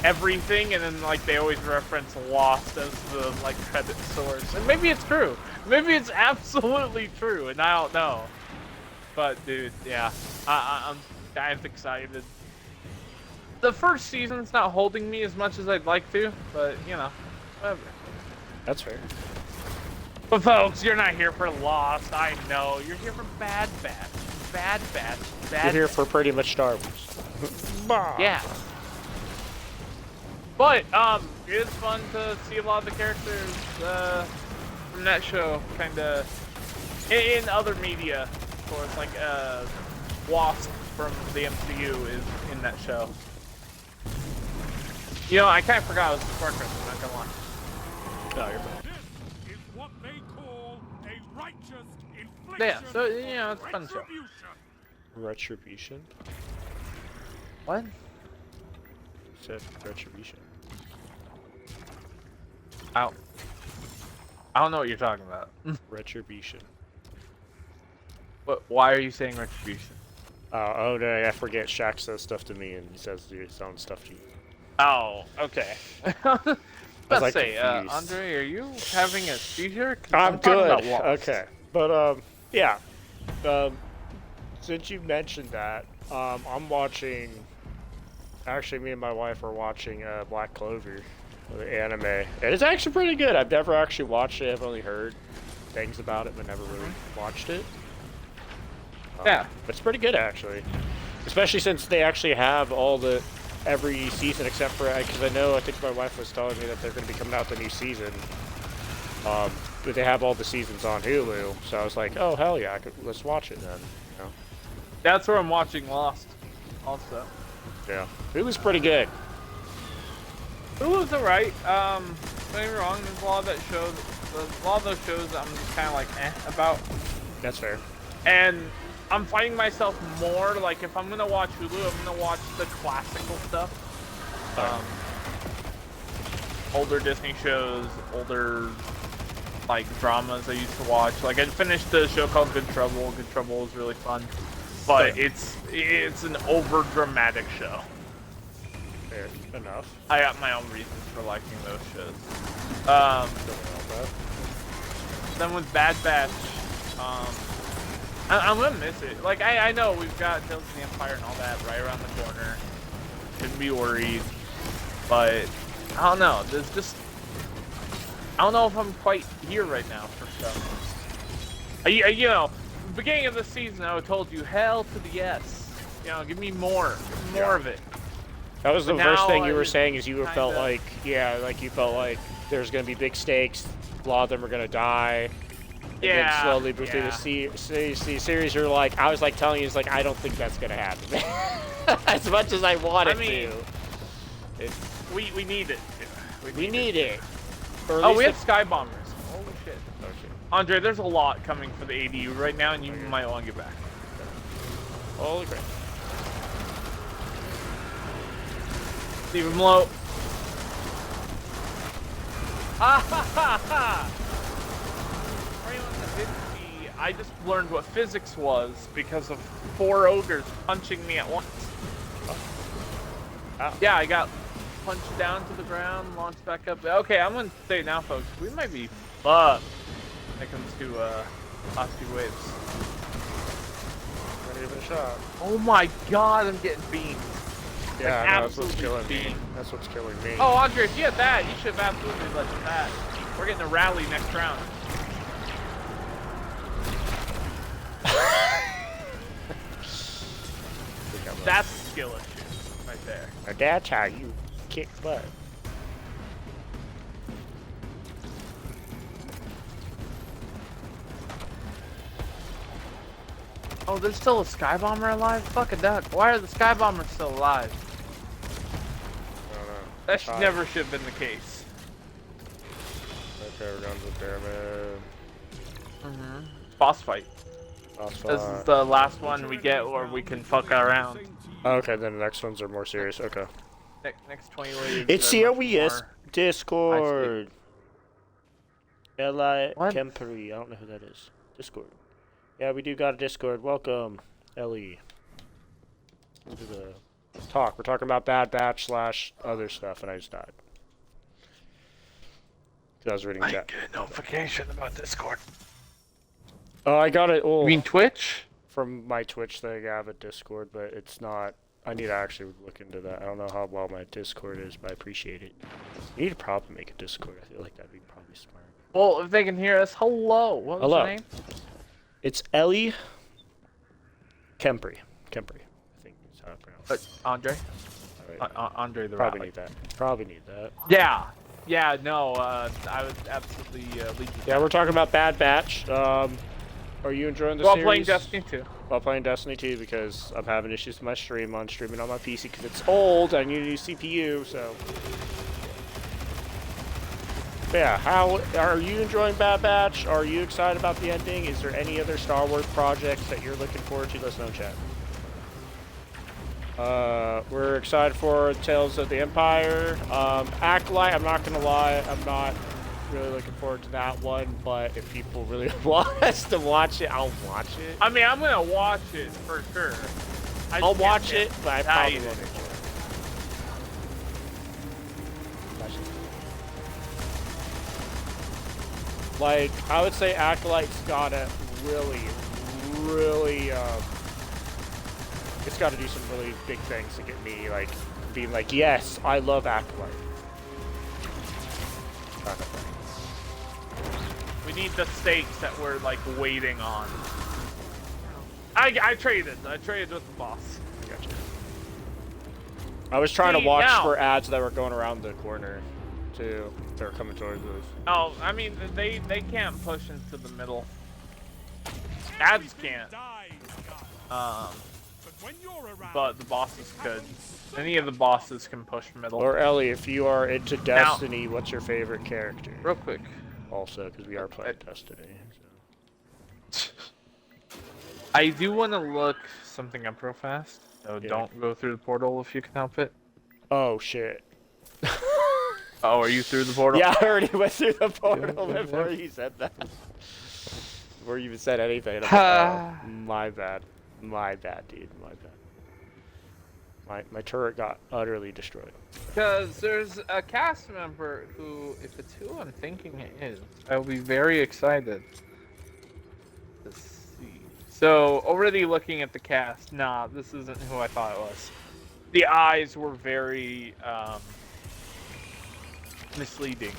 everything, and then like they always reference Lost as the like credit source. And maybe it's true. Maybe it's absolutely true, and I don't know. But dude, yeah, I'm kind of excited. The first season's not holding me as much as I'd like to, but you know, whatever. That's fair. But folks, you're not here for Lost. I know. You're here for Bad Batch. Bad Batch. Bad. You're here for pretty much Star Wars. Bah. Yeah. But it is fun to see a lot of the characters from that show, kind of in other media. Of course, like Wasp from the MCU is in that show. You know, I kind of forgot it was before Christmas. I'm not gonna lie. No, you're fine. This is what they call a righteous infliction. Yeah, so you know, it's a fun show. retribution. Retribution? What? Said retribution. I don't know what you're talking about. Retribution. But why are you saying retribution? Oh no, I forget. Shaq says stuff to me, and he says his own stuff to you. Oh, okay. was, Let's like, say, confused. Andre, are you having a seizure? 'Cause I'm talking good. about Lost. Okay, but yeah. Since you mentioned that, I'm watching. Actually, me and my wife are watching Black Clover, the anime, and it's actually pretty good. I've never actually watched it. I've only heard things about it, but never really watched it. Yeah. But it's pretty good actually, especially since they actually have every season except for because I think my wife was telling me that they're going to be coming out with a new season. But they have all the seasons on Hulu, so I was like, oh hell yeah, let's watch it then. You know? That's where I'm watching Lost, also. Yeah, it was pretty good. It was alright. Don't get me wrong, there's a lot of those shows that I'm just kind of like about. That's fair. And I'm finding myself more like if I'm gonna watch Hulu, I'm gonna watch the classical stuff. Older Disney shows, older like dramas I used to watch. Like I finished a show called Good Trouble. Good Trouble was really fun, but it's an over dramatic show. Fair enough. I got my own reasons for liking those shows. Then with Bad Batch, I'm gonna miss it. Like I know we've got Tales of the Empire and all that right around the corner. Shouldn't be worried, but I don't know. There's just I don't know if I'm quite here right now for stuff. You know, beginning of the season I told you hell to the yes. You know, give me more of it. That was the But first now thing you I were saying is you felt kinda- like, yeah, like you felt like there's going to be big stakes, a lot of them are going to die. And then slowly through the series, you're like, I was like telling you, it's like, I don't think that's going to happen. As much as I want it to. We need it. We need it. Or at Oh, least we have if- Sky Bombers. Holy shit. Oh, shit. Andre, there's a lot coming for the ADU right now, and you might want to get back. Holy crap. Leave him low. Ha ha ha ha! For anyone that didn't see, I just learned what physics was because of 4 ogres punching me at once. Oh. Yeah, I got punched down to the ground, launched back up. Okay, I'm gonna say now, folks, we might be fucked when it comes to Oscar waves. Not even a shot. Oh my god, I'm getting beamed. Yeah, Like, no, that's what's killing absolutely me. beamed. That's what's killing me. Oh, Andre, if you had that, you should have absolutely let them that. We're getting a rally next round. That's a skill issue, right there. Now that's how you kick butt. Oh, there's still a Sky Bomber alive? Fuck a duck. Why are the Sky Bombers still alive? I don't know. That never should have been the case. Okay, we're going to the pyramid. Boss fight. Boss This fight. is the last one we get, or we can fuck around. Okay, then the next ones are more serious. Okay. Next 20 waves. It's COES Discord. Eli What? Kemperi. I don't know who that is. Discord. Yeah, we do got a Discord. Welcome, Ellie. To the talk. We're talking about Bad Batch / other stuff, and I just died. Because I was reading chat. Get a notification about Discord. Oh, I got it. Oh, You mean Twitch? from my Twitch thing. I have a Discord, but it's not. I need to actually look into that. I don't know how well my Discord is, but I appreciate it. You need to probably make a Discord. I feel like that'd be probably smart. Well, if they can hear us, hello. What was your name? It's Ellie Kempri. Kempri, I think is how I pronounce it. Andre? All right. Andre the Probably Rabbi. need that. Probably need that. Yeah. Yeah, no, I would absolutely lead you. Yeah, we're talking about Bad Batch. Are you enjoying the While series? playing Destiny 2. While playing Destiny 2 because I'm having issues with my stream. I'm streaming on my PC because it's old. I need a new CPU, so... Yeah, how are you enjoying Bad Batch? Are you excited about the ending? Is there any other Star Wars projects that you're looking forward to? Let us know in chat. We're excited for Tales of the Empire. Acolyte, I'm not gonna lie, I'm not really looking forward to that one, but if people really want us to watch it, I'll watch it. I mean, I'm gonna watch it for sure. I'll watch it, but I probably excited. won't enjoy it. Like, I would say Acolyte's gotta really, it's gotta do some really big things to get me, like, being like, yes, I love Acolyte. Kind of thing. We need the stakes that we're like waiting on. I traded with the boss. I gotcha. I was trying to See, watch now- for ads that were going around the corner, too. They're coming towards us. Oh, I mean, they can't push into the middle. Ads can't. But the bosses could. Any of the bosses can push middle. Or Ellie, if you are into Destiny, what's your favorite character? Real quick. Also, because we are playing Destiny. So. I do want to look something up real fast. So Yeah. don't go through the portal if you can help it. Oh, shit. Oh, are you through the portal? Yeah, I already went through the portal before you said that. Before you even said anything. I'm like, oh, my bad. My bad, dude. My bad. My turret got utterly destroyed. Because there's a cast member who, if it's who I'm thinking it is, I will be very excited to see. So, already looking at the cast, nah, this isn't who I thought it was. The eyes were very, misleading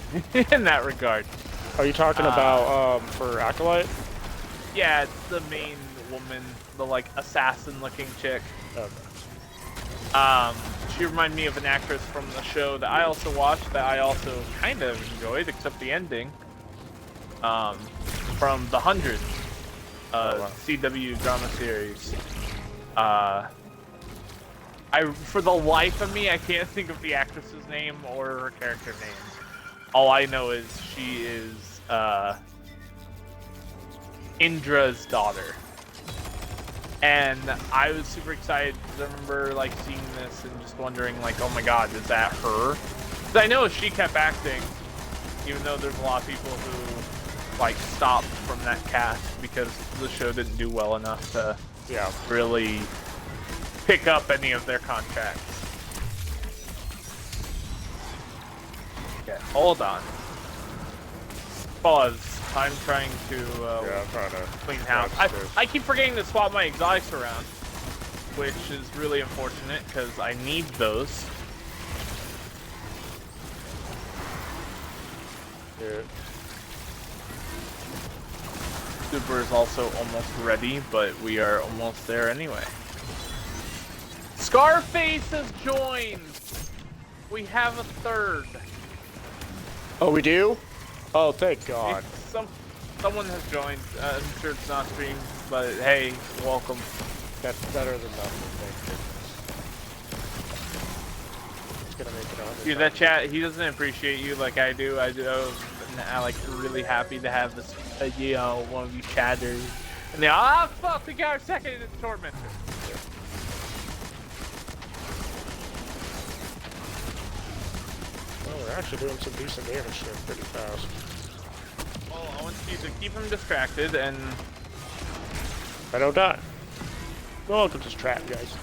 in that regard. Are you talking about, for Acolyte? Yeah, it's the main woman, the, like, assassin-looking chick. Okay. She reminded me of an actress from the show that I also watched, that I also kind of enjoyed, except the ending. From The 100, CW drama series. For the life of me, I can't think of the actress's name or her character name. All I know is she is, Indra's daughter. And I was super excited because I remember like seeing this and just wondering like, oh my god, is that her? Because I know she kept acting, even though there's a lot of people who like stopped from that cast because the show didn't do well enough to really pick up any of their contracts. Okay, hold on. Pause. I'm trying to I'm trying to clean house. I keep forgetting to swap my exotics around, which is really unfortunate because I need those. Yeah. Super is also almost ready, but we are almost there anyway. Scarface has joined! We have a third. Oh, we do? Oh, thank God. Someone has joined. I'm sure it's not streamed, but hey, welcome. That's better than nothing, thank He's gonna make it on. Dude, that chat, he doesn't appreciate you like I do. I'm like really happy to have this, you know, one of you chatters. And they, fuck, we got our second tormentor. Well, we're actually doing some decent damage here pretty fast. Well, I want you to keep him distracted and... I don't die. Welcome to this trap, guys.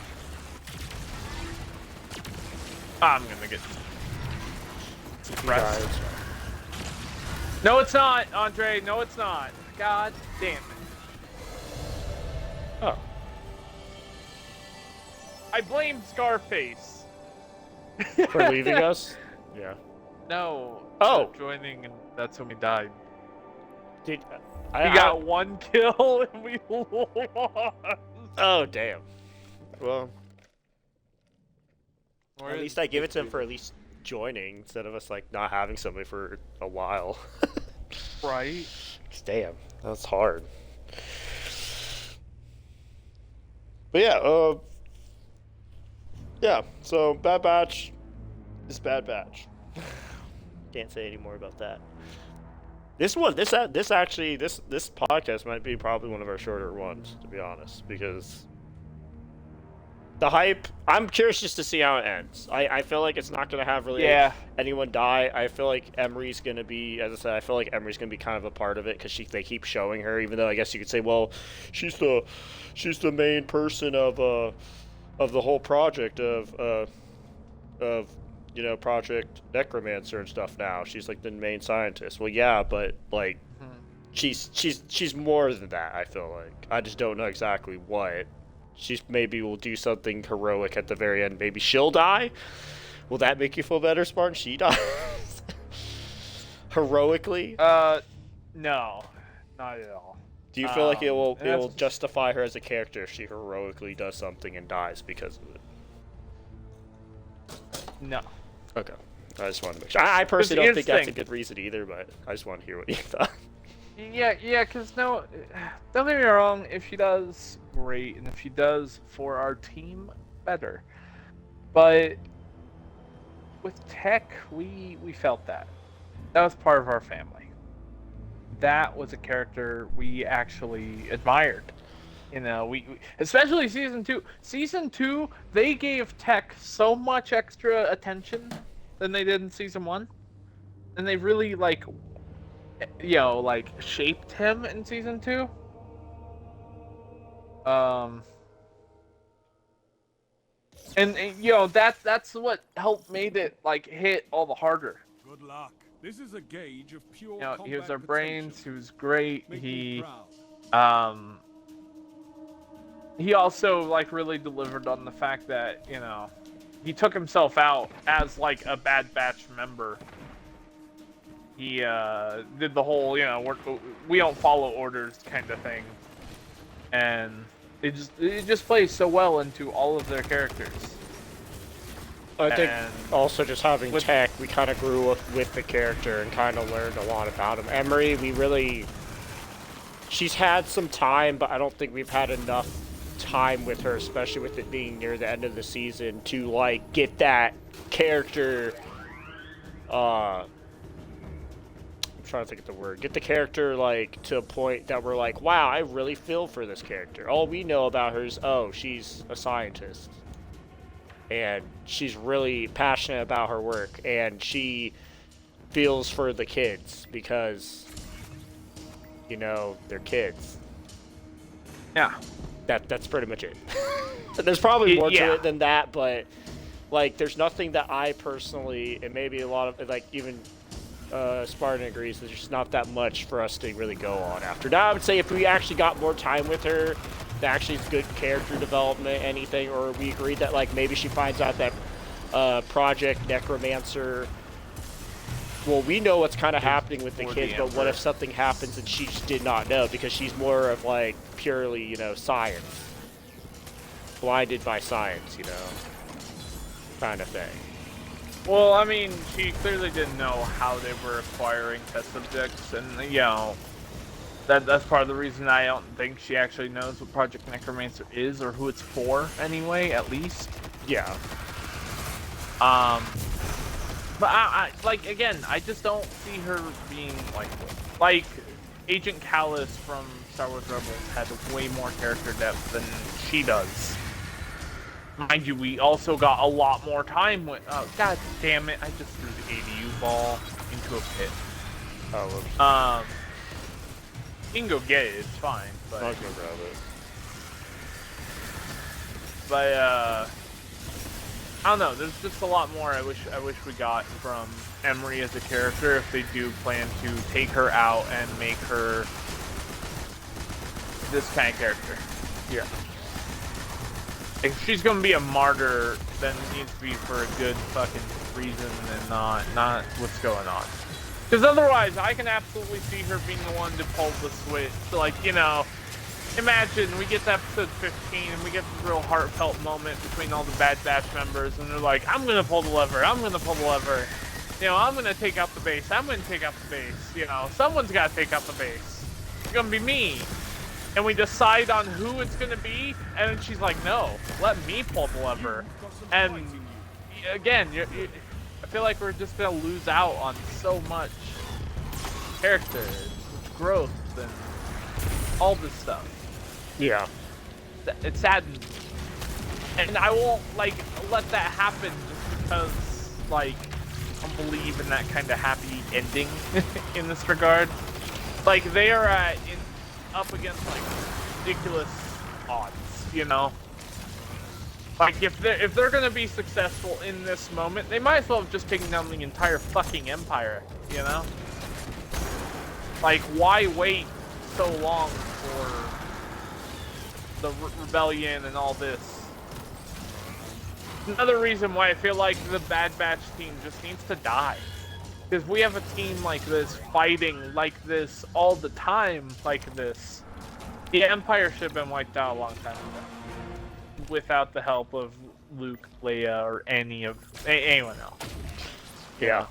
I'm gonna get suppressed. Guys. No, it's not, Andre. No, it's not. God damn it. Oh. I blame Scarface. For leaving us? Yeah. No. Oh. Joining, and that's when we died. Did We got one kill and we lost. Oh, damn. Well, Where at is least I give it to him for at least joining instead of us like not having somebody for a while. Right. Damn, that's hard. But yeah, so Bad Batch is Bad Batch. Can't say any more about that. This podcast might be probably one of our shorter ones, to be honest, because the hype, I'm curious just to see how it ends. I feel like it's not going to have really anyone die. I feel like Emery's going to be, as I said, I feel like Emery's going to be kind of a part of it because they keep showing her, even though I guess you could say, well, she's the main person of the whole project of you know, Project Necromancer and stuff now. She's like the main scientist. Well, yeah, but like she's more than that, I feel like. I just don't know exactly what. She's maybe will do something heroic at the very end. Maybe she'll die. Will that make you feel better, Spartan? She dies heroically? No, not at all. Do you feel like it will justify her as a character if she heroically does something and dies because of it? No. Okay. I just wanted to make sure. I personally don't think that's a good reason either, but I just want to hear what you thought. Yeah, because no, don't get me wrong, if she does, great, and if she does for our team, better. But with Tech, we felt that. That was part of our family. That was a character we actually admired. You know, we especially season 2. Season 2, they gave Tech so much extra attention than they did in season 1. And they really, like, you know, like, shaped him in season 2. And you know, that's what helped made it, like, hit all the harder. Good luck. This is a gauge of pure You know, he was combat our brains, potential. he was great, Make me proud. He also, like, really delivered on the fact that, you know, he took himself out as, like, a Bad Batch member. He did the whole, you know, we don't follow orders kind of thing. And it just plays so well into all of their characters. I think also just having Tech, we kind of grew up with the character and kind of learned a lot about him. Emery, she's had some time, but I don't think we've had enough time with her, especially with it being near the end of the season, to like get that character I'm trying to think of the word. Get the character like to a point that we're like, wow, I really feel for this character. All we know about her is, oh, she's a scientist. And she's really passionate about her work, and she feels for the kids because, you know, they're kids. Yeah. That's pretty much it. There's probably more to it than that, but like there's nothing that I personally, and maybe a lot of like even Spartan agrees, there's just not that much for us to really go on after. Now I would say if we actually got more time with her, that actually is good character development, anything, or we agreed that like maybe she finds out that Project Necromancer, well, we know what's kind of happening with the kids, but what if something happens and she just did not know because she's more of like purely, you know, science, blinded by science, you know, kind of thing. Well, I mean, she clearly didn't know how they were acquiring test subjects, and you know, that's part of the reason I don't think she actually knows what Project Necromancer is or who it's for anyway, at least. Yeah. But like again, I just don't see her being like Agent Callus from Star Wars Rebels had way more character depth than she does. Mind you, we also got a lot more time with. Oh, God damn it! I just threw the ADU ball into a pit. Oh, whoops. You can go get it. It's fine. But I was gonna grab it. But I don't know. There's just a lot more I wish we got from Emery as a character if they do plan to take her out and make her this kind of character. Yeah. If she's gonna be a martyr, then it needs to be for a good fucking reason and not what's going on. Because otherwise, I can absolutely see her being the one to pull the switch. Like, you know, imagine we get to episode 15 and we get this real heartfelt moment between all the Bad Batch members, and they're like, I'm gonna pull the lever, I'm gonna pull the lever. You know, I'm gonna take out the base, I'm gonna take out the base. You know, someone's gotta take out the base. It's gonna be me. And we decide on who it's gonna be, and then she's like, no, let me pull the lever. And again, I feel like we're just gonna lose out on so much character, growth, and all this stuff. Yeah. It saddens me. And I won't, like, let that happen just because, like, I don't believe in that kind of happy ending in this regard. Like, they are up against, like, ridiculous odds, you know? Like, if they're gonna be successful in this moment, they might as well have just taken down the entire fucking Empire, you know? Like, why wait so long for the rebellion and all this? Another reason why I feel like the Bad Batch team just needs to die. Because we have a team like this, fighting like this all the time like this. The Empire should have been wiped out a long time ago. Without the help of Luke, Leia, or anyone else. Yeah.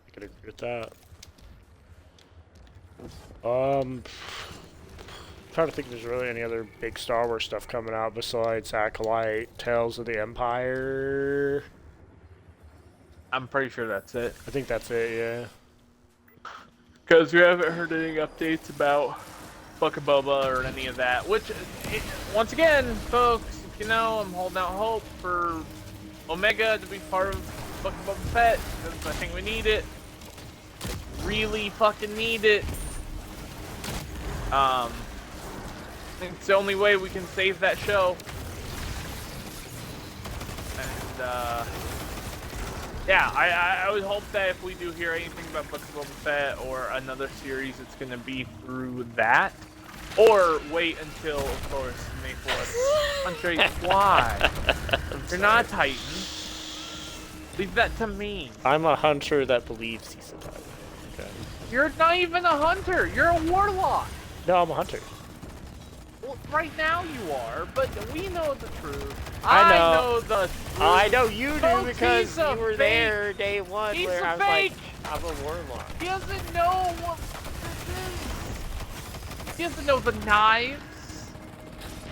I could agree with that. Trying to think if there's really any other big Star Wars stuff coming out besides Acolyte, Tales of the Empire. I'm pretty sure that's it. I think that's it, yeah. Because we haven't heard any updates about Book of Boba or any of that. Which, once again, folks, if you know, I'm holding out hope for Omega to be part of Book of Boba Fett. Because I think we need it. Really fucking need it. I think it's the only way we can save that show. And, yeah, I would hope that if we do hear anything about Book of Boba Fett or another series, it's going to be through that. Or wait until, of course, May 4th. Andre, why? You're not a Titan. Leave that to me. I'm a hunter that believes he's a Titan. Okay. You're not even a hunter. You're a warlock. No, I'm a hunter. Well, right now you are, but we know the truth. I know the truth. I know you do Folks, because he's a you were fake. there day one He's where a I was fake. like, I'm a warlock. He doesn't know what this is. He doesn't know the knives.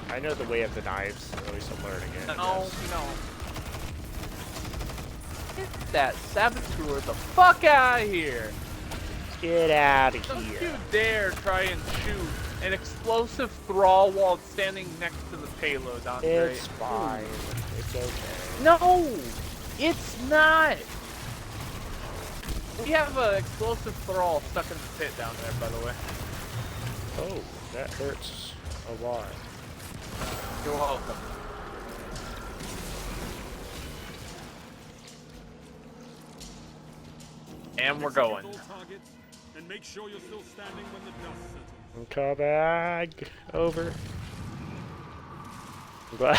I know the way of the knives, at least I'm learning it. No, yes. no. Get that saboteur the fuck out of here. Get out of Don't here. you dare try and shoot an explosive thrall while standing next to the payload, Andre. It's fine. It's okay. No, it's not. We have an explosive thrall stuck in the pit down there, by the way. Oh, that hurts a lot. You're welcome. And we're going. Target, and make sure you're still standing when the dust settles. Call bag over. I'm glad,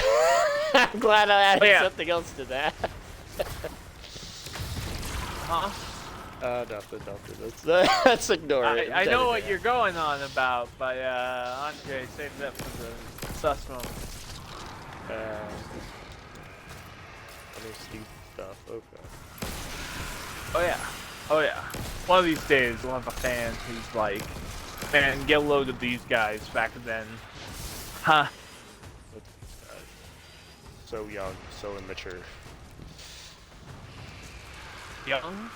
I'm glad I added something else to that. Huh? Nothing. Let's ignore it. I know what you're going on about, but Andre, save that for the sus moment. Let me see stuff. Okay. Oh yeah. One of these days we'll have a fan who's like, man, get a load of these guys back then. Huh. What's these guys? so young, so immature. Young?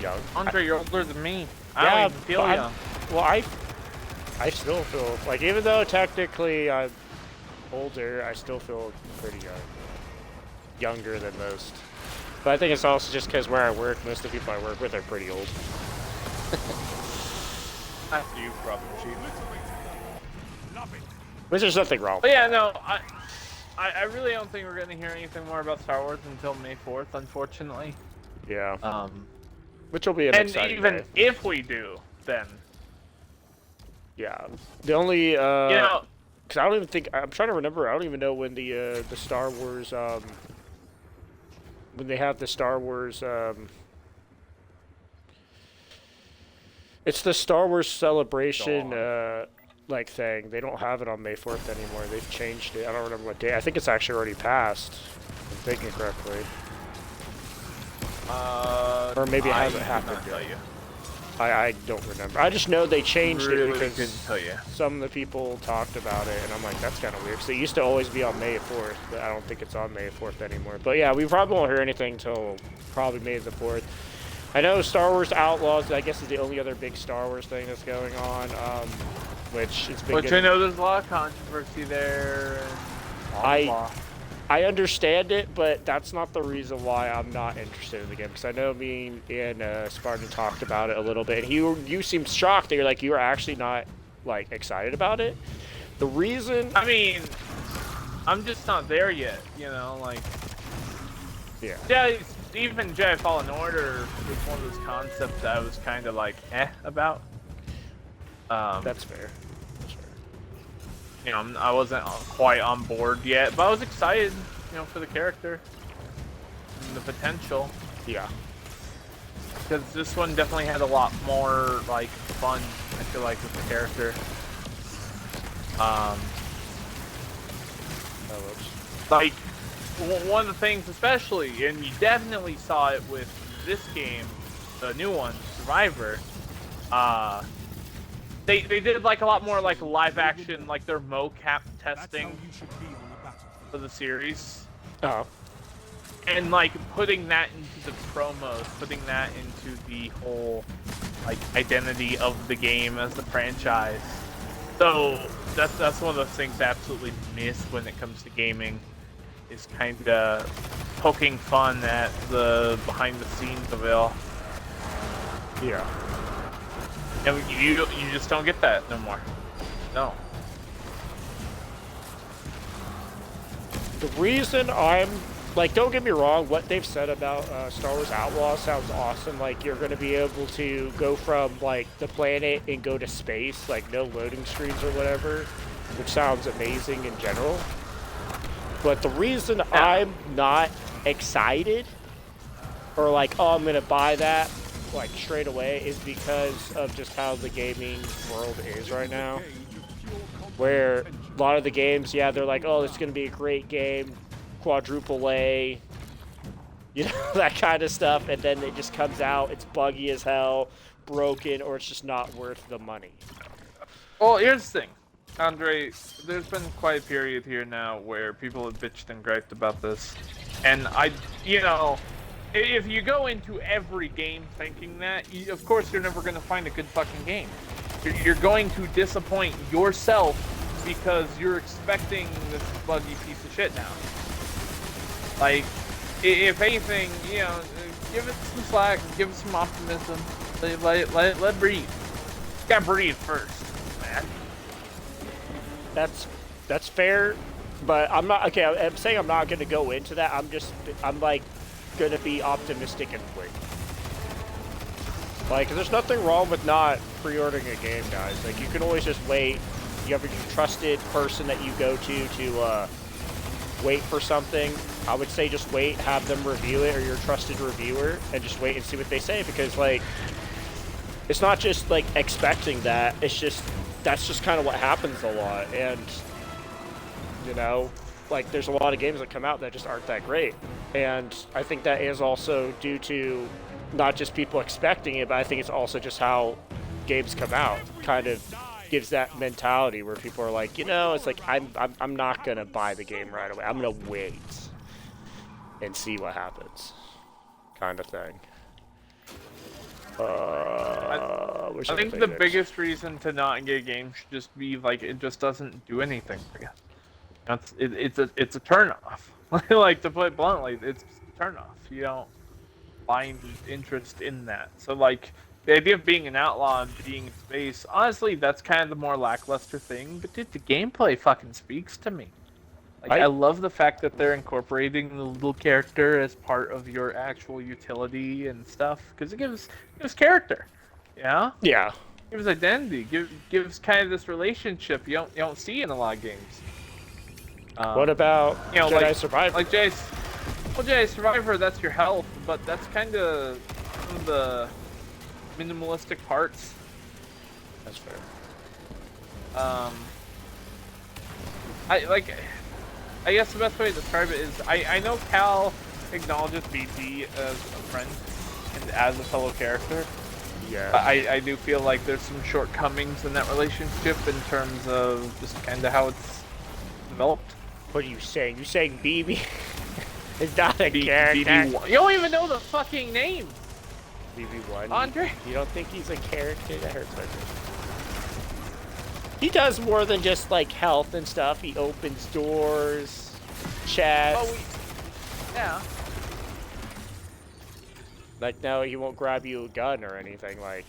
Young? Andre, you're older than me. I Yeah, don't even feel but young. Well, I still feel like, even though technically I'm older, I still feel pretty young. Younger than most. But I think it's also just because where I work, most of the people I work with are pretty old. After you, probably, Chief. Love it. Which there's nothing wrong But with yeah, that. no, I really don't think we're gonna hear anything more about Star Wars until May 4th, unfortunately. Yeah. Which will be an And exciting even day. if we do, then Yeah. The only, you know, because I don't even think, I'm trying to remember, I don't even know when the Star Wars, when they have the Star Wars, it's the Star Wars Celebration, like, thing. They don't have it on May 4th anymore. They've changed it. I don't remember what day. I think it's actually already passed, if I'm thinking correctly. Or maybe it hasn't happened yet. I don't remember. I just know they changed it because couldn't tell you. some of the people talked about it, and I'm like, that's kind of weird. So it used to always be on May 4th, but I don't think it's on May 4th anymore. But yeah, we probably won't hear anything until probably May the 4th. I know Star Wars Outlaws, I guess, is the only other big Star Wars thing that's going on, which it's been Which I know there's a lot of controversy there. And blah, blah. I understand it, but that's not the reason why I'm not interested in the game. Because I know me and Spartan talked about it a little bit, and you seemed shocked that you were actually not like excited about it. The reason, I mean, I'm just not there yet, you know, like. Yeah. Even Jedi Fallen Order was one of those concepts that I was kind of like about. That's fair. You know, I wasn't quite on board yet, but I was excited, you know, for the character and the potential. Yeah. Because this one definitely had a lot more, like, fun, I feel like, with the character. Like, one of the things especially, and you definitely saw it with this game, the new one, Survivor, They did like a lot more like live action, like their mocap testing for the series. Oh. And like putting that into the promos, putting that into the whole like identity of the game as the franchise. So that's one of those things I absolutely miss when it comes to gaming, is kind of poking fun at the behind the scenes of it all. Yeah. And you just don't get that no more. No. The reason I'm like, don't get me wrong, what they've said about Star Wars Outlaws sounds awesome. Like, you're going to be able to go from like the planet and go to space, like no loading screens or whatever, which sounds amazing in general. But the reason I'm not excited, or like, oh, I'm going to buy that like straight away, is because of just how the gaming world is right now, where a lot of the games, yeah, they're like, oh, it's going to be a great game, quadruple A, you know, that kind of stuff, and then it just comes out, it's buggy as hell, broken, or it's just not worth the money. Well, here's the thing, Andre, there's been quite a period here now where people have bitched and griped about this, and you know, if you go into every game thinking that, of course you're never going to find a good fucking game. You're going to disappoint yourself because you're expecting this buggy piece of shit now. Like, if anything, you know, give it some slack, give it some optimism, let it breathe. You gotta breathe first, man. That's fair, but I'm not, okay, I'm saying I'm not going to go into that. I'm like, gonna be optimistic and wait. Like, there's nothing wrong with not pre-ordering a game, guys. Like, you can always just wait. You have a trusted person that you go to wait for something. I would say just wait, have them review it, or your trusted reviewer, and just wait and see what they say, because like, it's not just like expecting that, it's just, that's just kind of what happens a lot. And you know, like, there's a lot of games that come out that just aren't that great. And I think that is also due to not just people expecting it, but I think it's also just how games come out. Kind of, gives that mentality where people are like, you know, it's like I'm not gonna buy the game right away. I'm gonna wait and see what happens, kind of thing. I think the biggest reason to not get a game should just be like it just doesn't do anything for you. It's a turnoff. Like, to put it bluntly, it's a turnoff. You don't find interest in that. So like the idea of being an outlaw and being in space, honestly, that's kind of the more lackluster thing. But dude, the gameplay fucking speaks to me. Like, I love the fact that they're incorporating the little character as part of your actual utility and stuff, because it gives character. Yeah. Yeah. Gives identity. Gives kind of this relationship you don't see in a lot of games. What about Jedi like, Survivor? Like Jedi Survivor, that's your health, but that's kind of some of the minimalistic parts. That's fair. I guess the best way to describe it is I know Cal acknowledges BT as a friend and as a fellow character. Yeah. But I do feel like there's some shortcomings in that relationship in terms of just kind of how it's developed. What are you saying? You saying BB is not a character? BB1. You don't even know the fucking name. BB1. Andre? You don't think he's a character? That hurts my feelings. He does more than just like health and stuff. He opens doors, chests. Yeah. Like, no, he won't grab you a gun or anything like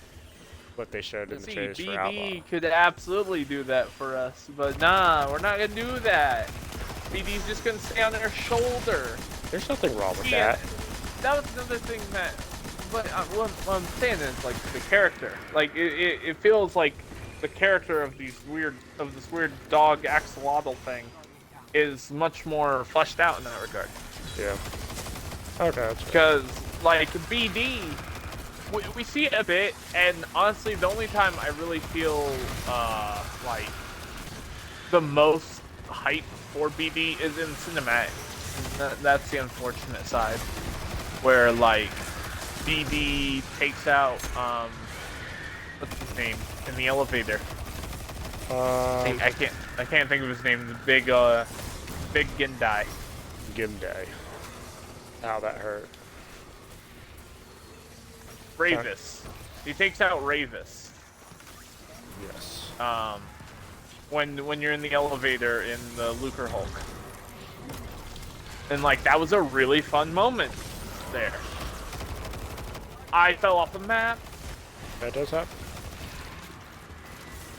what they showed in the trailers for Outlaw. BD could absolutely do that for us, but nah, we're not gonna do that. BD's just gonna stay on their shoulder. There's nothing wrong with that. That was another thing that, but what I'm saying is like the character. Like it feels like the character of this weird dog axolotl thing is much more fleshed out in that regard. Yeah. Okay. Because like BD, we see it a bit, and honestly, the only time I really feel like the most hype for BD is in cinematics. And that's the unfortunate side, where like BD takes out what's his name in the elevator. I can't think of his name. The big Gendai. Gendai. Ow, that hurt. Ravis. He takes out Ravis. Yes. When you're in the elevator in the Lucre Hulk. And like that was a really fun moment there. I fell off the map. That does happen.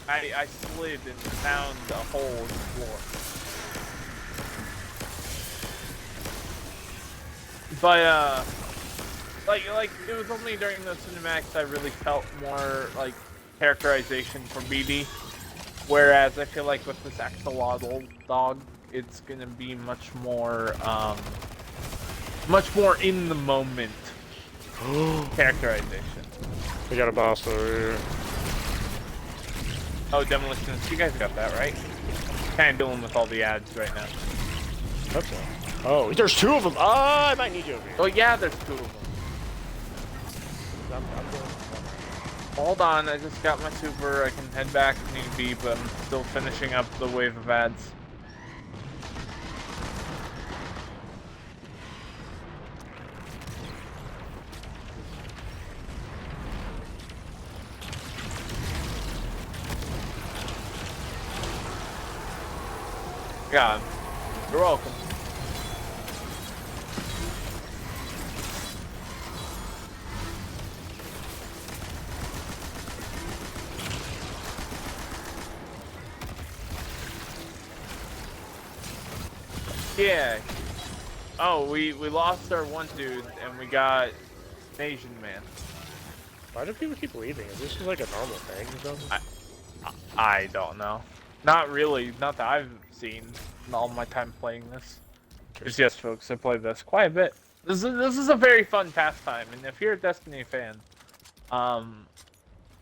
I slid and found a hole in the floor. But like it was only during the cinematics I really felt more like characterization for BD. Whereas I feel like with this axolotl dog, it's gonna be much more in the moment characterization. We got a boss over here. Oh, demolitionist, you guys got that right? Kind of dealing with all the ads right now. That's all. Oh, there's two of them. Oh, I might need you over here. Oh yeah, there's two of them. I'm going. Hold on, I just got my super. I can head back if need be, but I'm still finishing up the wave of ads. God, you're welcome. Yeah. Oh, we lost our one dude, and we got an Asian man. Why do people keep leaving? Is this just like a normal thing or something? I don't know. Not really. Not that I've seen in all my time playing this. Just yes, folks, I played this quite a bit. This is a very fun pastime, and if you're a Destiny fan,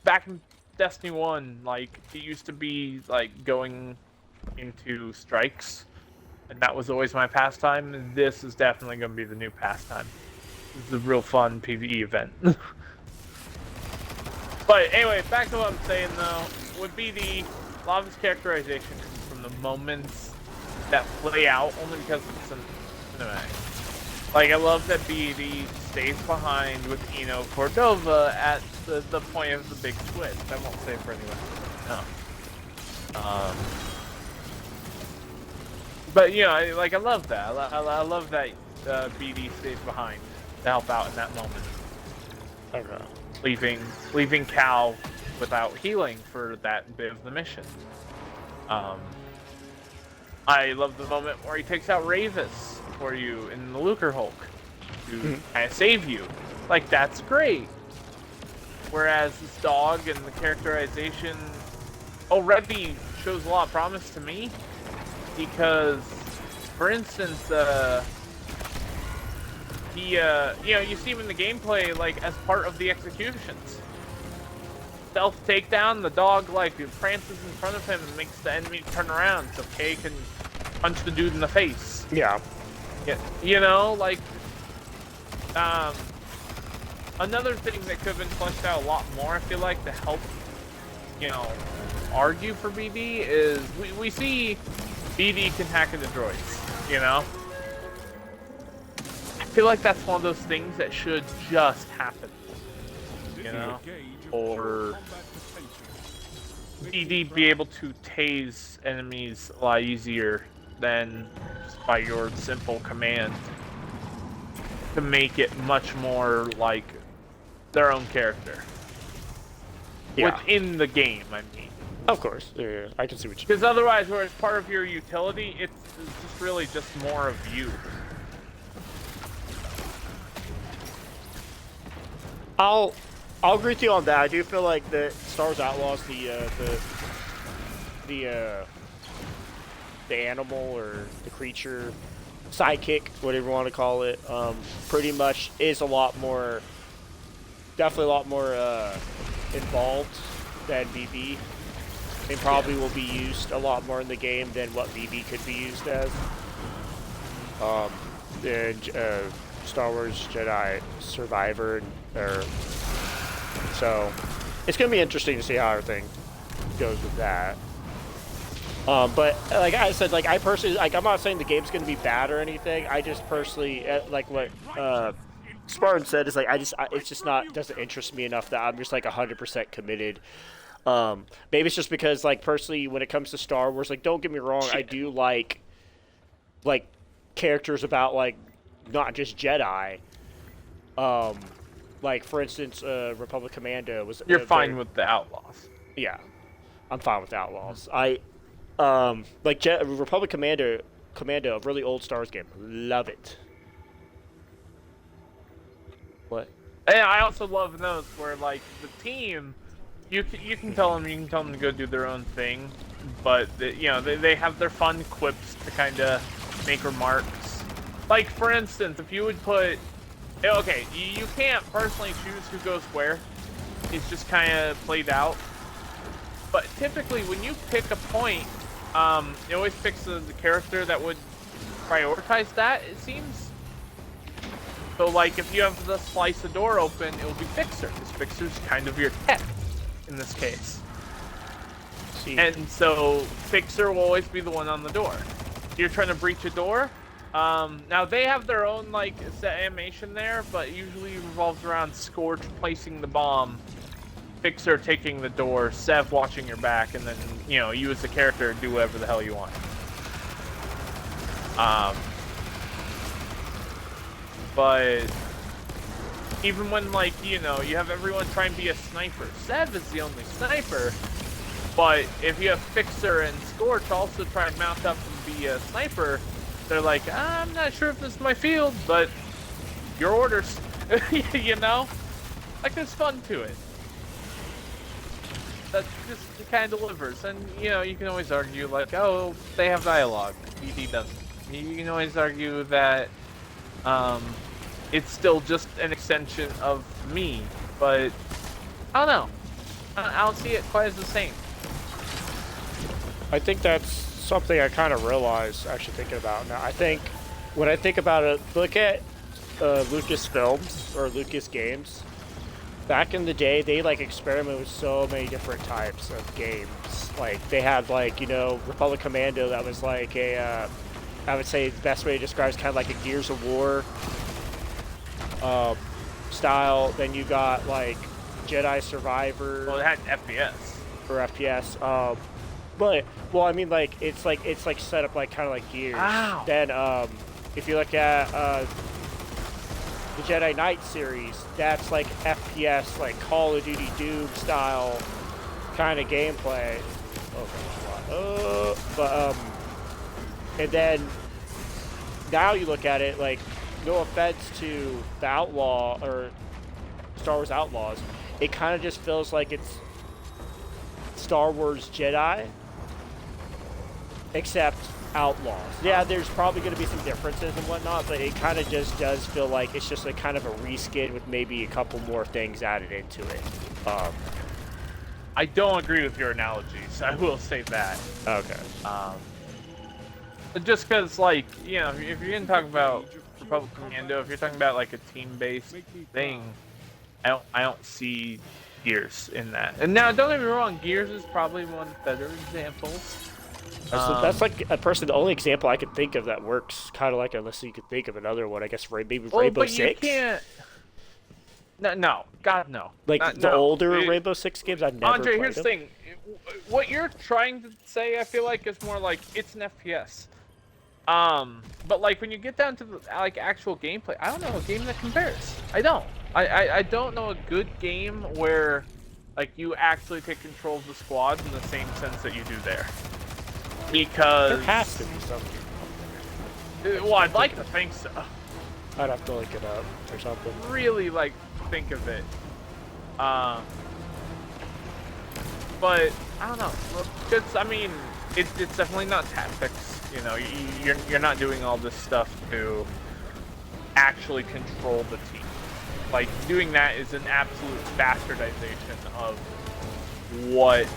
back in Destiny 1, like it used to be like going into strikes. And that was always my pastime. This is definitely going to be the new pastime. This is a real fun PvE event. But anyway, back to what I'm saying though. with BD, a lot of his characterization comes from the moments that play out only because it's cinematic. Like, I love that BD stays behind with Eno Cordova at the point of the big twist. I won't say for anyone. No. But, you know, I love that. I love that BD stays behind to help out in that moment. Okay. Leaving Cal without healing for that bit of the mission. I love the moment where he takes out Ravis for you in the Lucre Hulk to kind of save you. Like, that's great. Whereas this dog and the characterization already shows a lot of promise to me, because, for instance, you know, you see him in the gameplay, like, as part of the executions. Stealth takedown, the dog, like, prances in front of him and makes the enemy turn around so Kay can punch the dude in the face. Yeah. Yeah. You know, like, another thing that could have been fleshed out a lot more, I feel like, to help, you know, argue for BD is, we see BD can hack into droids, you know? I feel like that's one of those things that should just happen, you know? Or BD be able to tase enemies a lot easier than just by your simple command, to make it much more like their own character. Yeah. Within the game, I mean. Of course. Yeah, I can see what you. Because otherwise, where it's part of your utility, it's just really just more of you. I'll agree with you on that. I do feel like that Star Wars Outlaws, the animal or the creature, sidekick, whatever you want to call it, pretty much is a lot more, definitely a lot more involved than BB, and probably will be used a lot more in the game than what BB could be used as. Star Wars Jedi Survivor, so it's gonna be interesting to see how everything goes with that. But like I said, like I personally, like I'm not saying the game's gonna be bad or anything. I just personally, like what Spartan said, is like it's just not, doesn't interest me enough that I'm just like 100% committed. Maybe it's just because, like, personally, when it comes to Star Wars, like, don't get me wrong, I do like characters about, like, not just Jedi. Like, for instance, Republic Commando was. You're fine with the Outlaws. Yeah, I'm fine with the Outlaws. Like Republic Commando, a really old Star Wars game. Love it. What? And I also love those where, like, the team, you can tell them to go do their own thing, but you know, they have their fun quips to kind of make remarks. Like, for instance, if you would put, okay, you can't personally choose who goes where. It's just kind of played out. But typically, when you pick a point, it always picks the character that would prioritize that, it seems. So, like, if you have the slice a door open, it will be Fixer, because Fixer's kind of your tech in this case. See. And so, Fixer will always be the one on the door. You're trying to breach a door. Now, they have their own, like, set animation there, but it usually revolves around Scorch placing the bomb, Fixer taking the door, Sev watching your back, and then, you know, you as the character do whatever the hell you want. But even when, like, you know, you have everyone try and be a sniper, Sev is the only sniper, but if you have Fixer and Scorch also try and mount up and be a sniper, they're like, I'm not sure if this is my field, but your orders, you know? Like, there's fun to it. That just kind of delivers, and, you know, you can always argue, like, oh, they have dialogue, BD doesn't. You can always argue that, it's still just an extension of me, but I don't know. I don't see it quite as the same. I think that's something I kind of realized, actually, thinking about now. I think, when I think about it, look at Lucas Films, or Lucas Games. back in the day, they like experimented with so many different types of games. Like they had like Republic Commando that was like a I would say the best way to describe it is kind of like a Gears of War style. Then you got like Jedi Survivor. Well, it had FPS. For FPS. But well, I mean like it's set up like kind of like Gears. Ow. Then if you look at the Jedi Knight series, that's like FPS, like Call of Duty Doom style kind of gameplay. And then now you look at it like, no offense to the Outlaw or Star Wars Outlaws, it kind of just feels like it's Star Wars Jedi, except Outlaws. Yeah, there's probably going to be some differences and whatnot, but it kind of just does feel like it's just a kind of a reskin with maybe a couple more things added into it. I don't agree with your analogies. I will say that. Okay. Just because, like, if you're gonna talk about Republic Commando, if you're talking about like a team-based thing, I don't see Gears in that. And now, don't get me wrong, Gears is probably one of the better examples. That's like the only example I could think of that works kind of like, unless you could think of another one, I guess maybe Rainbow Six. You can't. No, God no. Like the older Rainbow Six games, I've never Andre, played here's the thing. What you're trying to say, I feel like, is more like it's an FPS. But like when you get down to the like actual gameplay, I don't know a game that compares. I don't. I don't know a good game where like you actually take control of the squad in the same sense that you do there. Because there has to be something. Well, I'd like to think so. I'd have to look it up or something. Really like think of it. But I don't know. Because I mean, it's definitely not tactics. You're not doing all this stuff to actually control the team. Like doing that is an absolute bastardization of what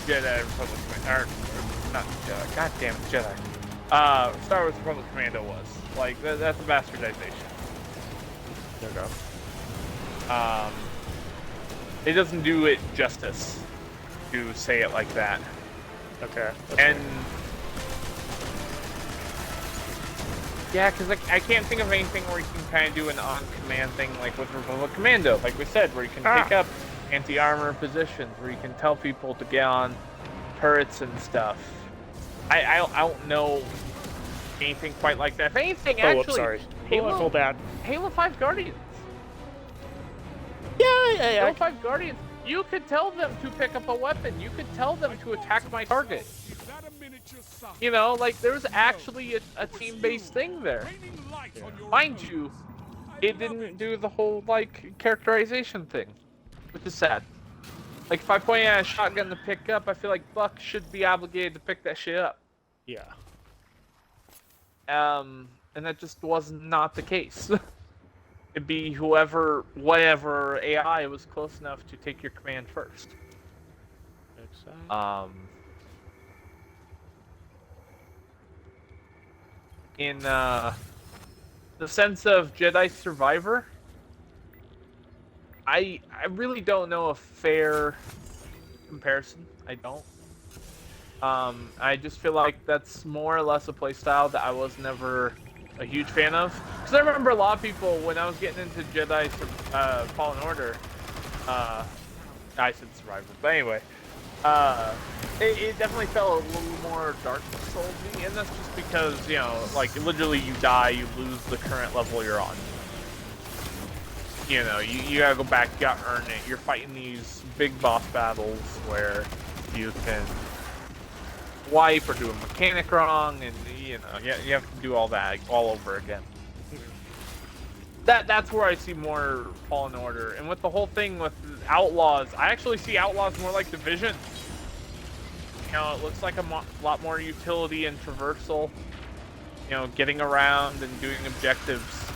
Jedi Republic or not Jedi. God damn it, Jedi. Star Wars Republic Commando was like that's a bastardization. There you go. It doesn't do it justice to say it like that. Okay. And yeah, because like I can't think of anything where you can kind of do an on-command thing like with Republic Commando, like we said, where you can pick up anti-armor positions, where you can tell people to get on turrets and stuff. I don't know anything quite like that. If anything, actually, sorry. I feel bad. Halo 5 Guardians. Yeah. Halo 5 Guardians. You could tell them to pick up a weapon. You could tell them to attack my target. Like there's actually a team-based thing there. Mind you, it didn't do the whole like characterization thing, which is sad. Like if I point at a shotgun to pick up, I feel like Buck should be obligated to pick that shit up. Yeah. And that just was not the case. It'd be whatever AI was close enough to take your command first. Exactly. In the sense of Jedi Survivor, I really don't know a fair comparison. I don't. I just feel like that's more or less a playstyle that I was never a huge fan of. Because I remember a lot of people, when I was getting into Jedi Fallen Order, I said Survivor, but anyway, it definitely felt a little more Dark Souls-y, and that's just because, like, literally you die, you lose the current level you're on. You gotta go back, you gotta earn it. You're fighting these big boss battles where you can wipe or do a mechanic wrong, and you have to do all that all over again. That's where I see more Fallen Order, and with the whole thing with Outlaws, I actually see Outlaws more like Division. It looks like a lot more utility and traversal. Getting around and doing objectives,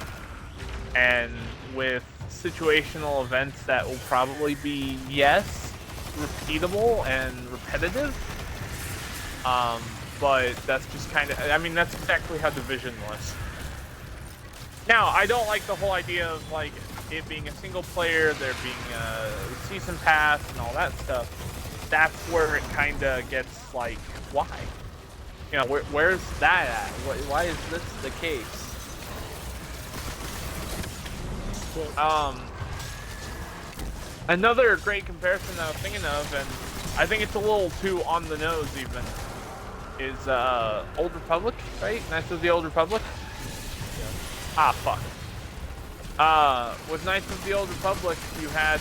and with situational events that will probably be repeatable and repetitive. But that's just kind of, that's exactly how Division was. Now, I don't like the whole idea of, like, it being a single player, there being a season pass and all that stuff, that's where it kind of gets like, why? You know, where's that at? Why is this the case? Another great comparison that I was thinking of, and I think it's a little too on the nose even, is Old Republic, right? Knights of the Old Republic? Yeah. Ah, fuck. With Knights of the Old Republic, you had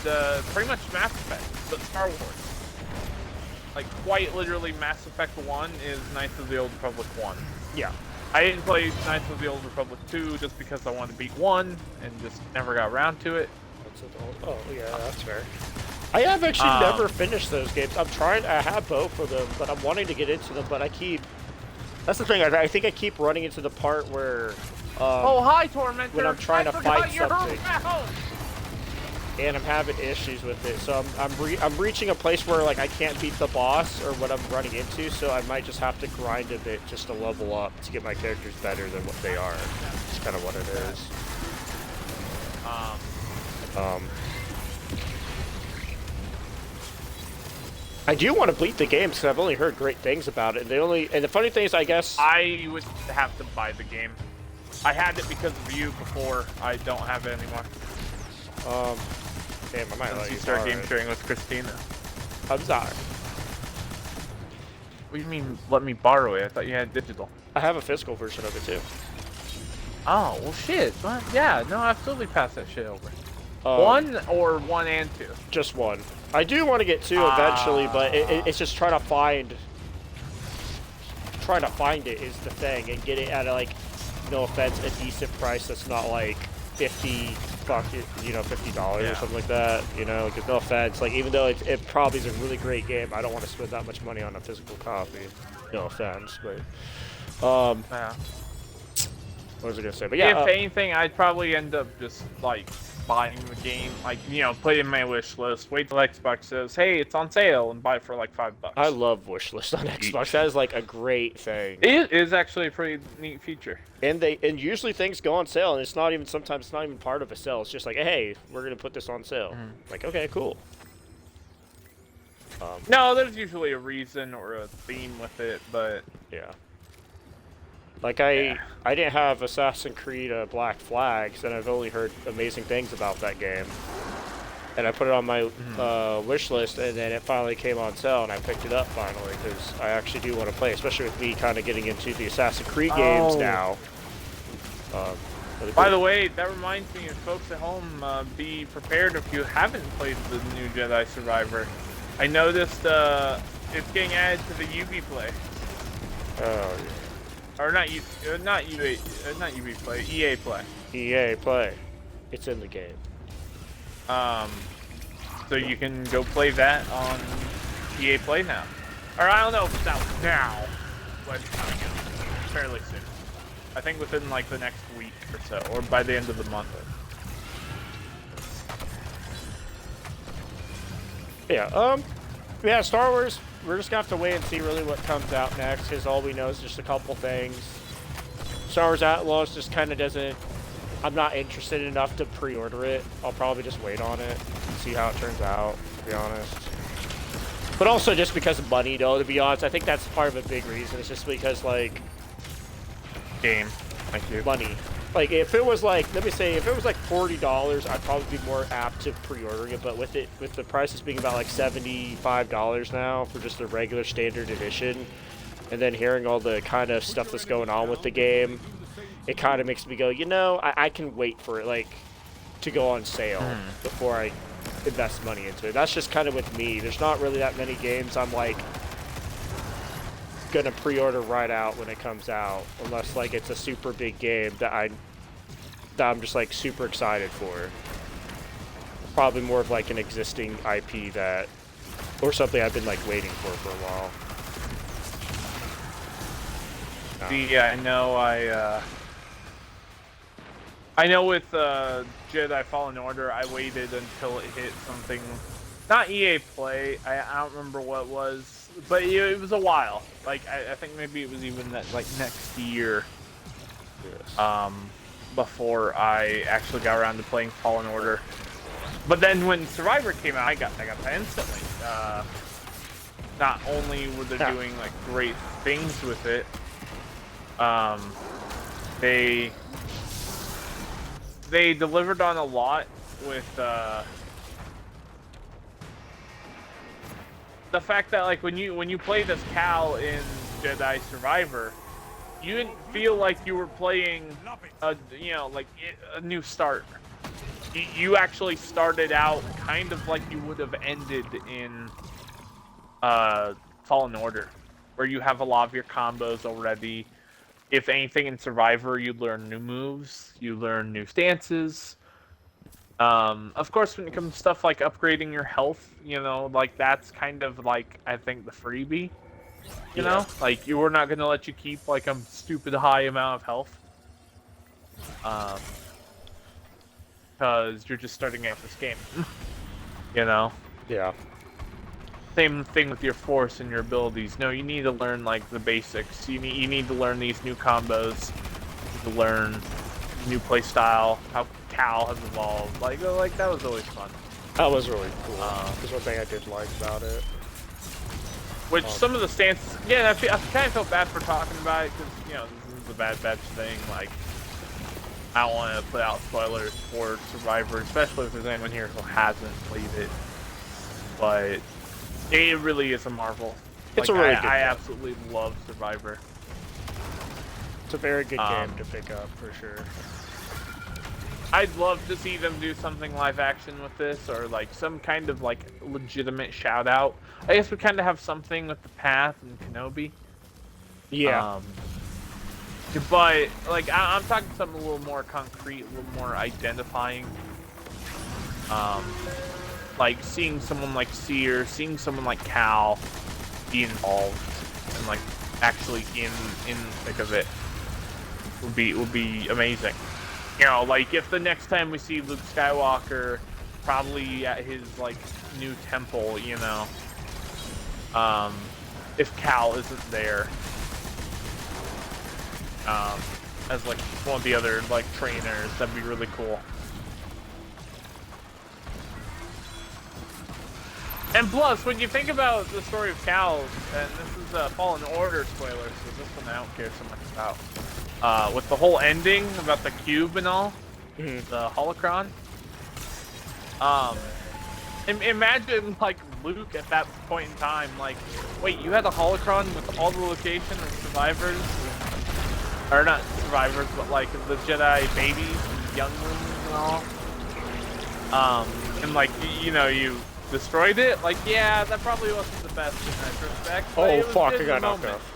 pretty much Mass Effect, but Star Wars. Like, quite literally, Mass Effect 1 is Knights of the Old Republic 1. Yeah. I didn't play Knights of the Old Republic 2 just because I wanted to beat 1 and just never got around to it. Oh, yeah, that's fair. I have actually never finished those games. I have both of them, but I'm wanting to get into them, but that's the thing, I think I keep running into the part where, oh, hi, Tormentor! when I'm trying to fight something, home. and I'm having issues with it, so I'm reaching a place where, like, I can't beat the boss, or what I'm running into, so I might just have to grind a bit just to level up, to get my characters better than what they are. That's kind of what it is. I do want to beat the game because I've only heard great things about it. And the funny thing is, I guess I would have to buy the game. I had it because of you before. I don't have it anymore. Damn, I might let you start borrow game it. sharing with Christina. I'm sorry. What do you mean, let me borrow it? I thought you had digital. I have a physical version of it too. Oh, well, shit. Well, yeah, no, absolutely pass that shit over. 1 or 1 and 2? Just 1. I do want to get 2 eventually, but it's just trying to find it is the thing, and get it at a, like, no offense, a decent price that's not like $50 or something like that. You know, like, no offense, like, even though it probably is a really great game, I don't want to spend that much money on a physical copy. No offense, but yeah. What was I gonna say? But yeah, if anything, I'd probably end up just like buying the game, like, you know, put it in my wish list, wait till Xbox says, hey, it's on sale, and buy it for like $5. I love wish list on Xbox. That is like a great thing. It is actually a pretty neat feature. And usually things go on sale, and sometimes it's not even part of a sale. It's just like, hey, we're gonna put this on sale. Like, okay, cool. No, there's usually a reason or a theme with it, but yeah. Like, I didn't have Assassin's Creed Black Flags, and I've only heard amazing things about that game. And I put it on my wish list, and then it finally came on sale, and I picked it up finally, because I actually do want to play, especially with me kind of getting into the Assassin's Creed games now. By the way, that reminds me, of folks at home, be prepared if you haven't played the new Jedi Survivor. I noticed it's getting added to the UB Play. Oh, yeah. Or not UB Play, EA Play. EA Play. It's in the game. So you can go play that on EA Play now. Or I don't know if it's out now, but it's coming out fairly soon. I think within like the next week or so, or by the end of the month. Yeah, Star Wars, we're just gonna have to wait and see really what comes out next, because all we know is just a couple things. Star Wars Outlaws just kind of doesn't, I'm not interested enough to pre-order it. I'll probably just wait on it and see how it turns out, to be honest. But also just because of money, though, to be honest. I think that's part of a big reason. It's just because, like, Game. Thank you. money. Like, if it was like, let me say, if it was like $40, I'd probably be more apt to pre-ordering it. But with the prices being about like $75 now for just the regular standard edition, and then hearing all the kind of stuff that's going on with the game, it kind of makes me go, you know, I can wait for it, like, to go on sale before I invest money into it. That's just kind of with me. There's not really that many games I'm like gonna pre-order right out when it comes out, unless like it's a super big game that I'm just like super excited for. Probably more of like an existing IP that, or something I've been like waiting for a while. Yeah, I know with Jedi Fallen Order, I waited until it hit something, not EA Play, I don't remember what it was, but it was a while. Like, I think maybe it was even that, like, next year. Yes. before I actually got around to playing Fallen Order. But then when Survivor came out, I got that instantly. Not only were they doing like great things with it, they delivered on a lot with the fact that like when you played as Cal in Jedi Survivor, you didn't feel like you were playing a new start. You actually started out kind of like you would have ended in Fallen Order, where you have a lot of your combos already. If anything, in Survivor, you learn new moves, you learn new stances. Of course, when it comes to stuff like upgrading your health, like that's kind of like, I think, the freebie. You know? Like, we're not going to let you keep like a stupid high amount of health. Because you're just starting out this game. Yeah. Same thing with your force and your abilities. No, you need to learn like the basics. You need to learn these new combos. You need to learn new play style. How Cal has evolved. Like that was always fun. That was really cool. That's one thing I did like about it. Which some of the stances, yeah, I kind of felt bad for talking about it because this is a Bad Batch thing. Like, I don't want to put out spoilers for Survivor, especially if there's anyone here who hasn't played it. But it really is a marvel. It's a really good game. I absolutely love Survivor. It's a very good game to pick up, for sure. I'd love to see them do something live action with this, or like some kind of like legitimate shout out. I guess we kind of have something with the Path and Kenobi. Yeah. But like I'm talking something a little more concrete, a little more identifying. Like seeing someone like Seer, seeing someone like Cal be involved and like actually in the thick of it would be amazing. Like if the next time we see Luke Skywalker, probably at his like new temple, if Cal isn't there, as like one of the other like trainers, that'd be really cool. And plus, when you think about the story of Cal, and this is a Fallen Order spoiler, so this one I don't care so much about. With the whole ending about the cube and all, the holocron. Imagine like Luke at that point in time, like, wait, you had a holocron with all the location of survivors, or not survivors, but like the Jedi babies and younglings and all. And like you destroyed it. Like, yeah, that probably wasn't the best in retrospect. Oh fuck! I got knocked off.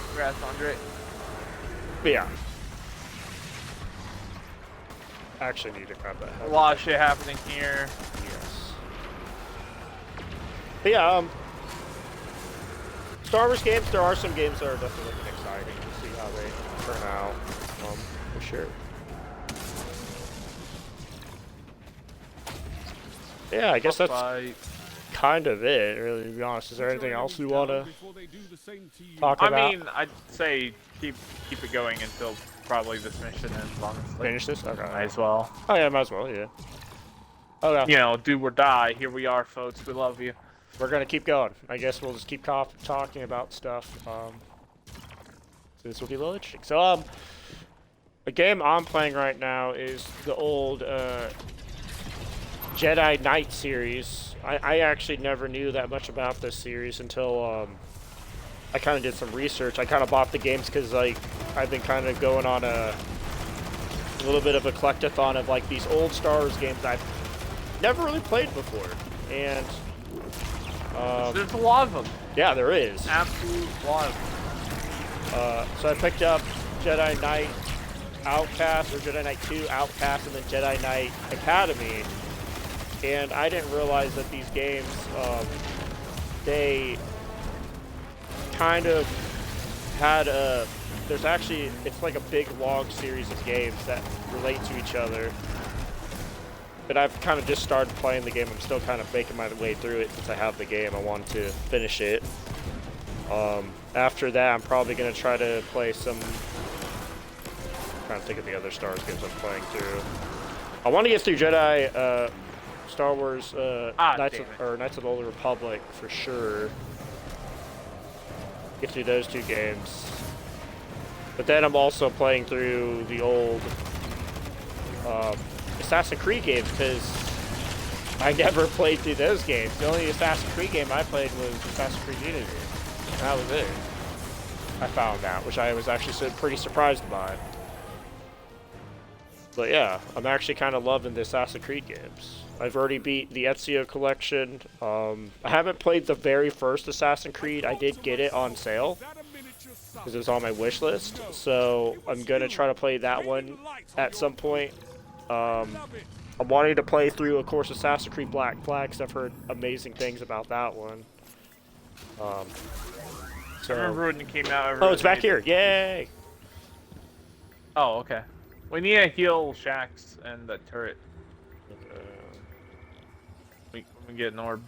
Congrats, Andre. But yeah. Actually need to grab that head. A lot of shit happening here. Yes. But yeah, Star Wars games, there are some games that are definitely looking exciting to see how they turn out. For sure. Yeah, I guess that's kind of it, really, to be honest. Is there anything else you want to talk about? I mean, I'd say keep it going until probably this mission ends, honestly. Finish this? Okay. Might as well. Oh yeah, might as well, yeah. Okay. Do or die. Here we are, folks. We love you. We're going to keep going. I guess we'll just keep talking about stuff. So this will be a little interesting. So, the game I'm playing right now is the old, Jedi Knight series. I actually never knew that much about this series until I kind of did some research. I kind of bought the games because like I've been kind of going on a little bit of a collectathon of like these old Star Wars games I've never really played before, and there's a lot of them. Yeah, there is. Absolute lot of them. So I picked up Jedi Knight Outcast, or Jedi Knight 2 Outcast, and then Jedi Knight Academy. And I didn't realize that these games, they kind of had it's like a big long series of games that relate to each other. But I've kind of just started playing the game. I'm still kind of making my way through it since I have the game. I want to finish it. After that, I'm probably gonna try to play some. I'm trying to think of the other Star Wars games I'm playing through. I want to get through Jedi, Star Wars, Knights of the Old Republic for sure. Get through those 2 games. But then I'm also playing through the old Assassin's Creed games because I never played through those games. The only Assassin's Creed game I played was Assassin's Creed Unity. And that was it. I found out, which I was actually pretty surprised by. But yeah, I'm actually kind of loving the Assassin's Creed games. I've already beat the Ezio collection. I haven't played the very first Assassin's Creed. I did get it on sale because it was on my wish list. So I'm going to try to play that one at some point. I'm wanting to play through, of course, Assassin's Creed Black Flag because I've heard amazing things about that one. I remember when it came out. Oh, it's back here. Yay! Oh, okay. We need to heal Shax and the turret. We get an orb.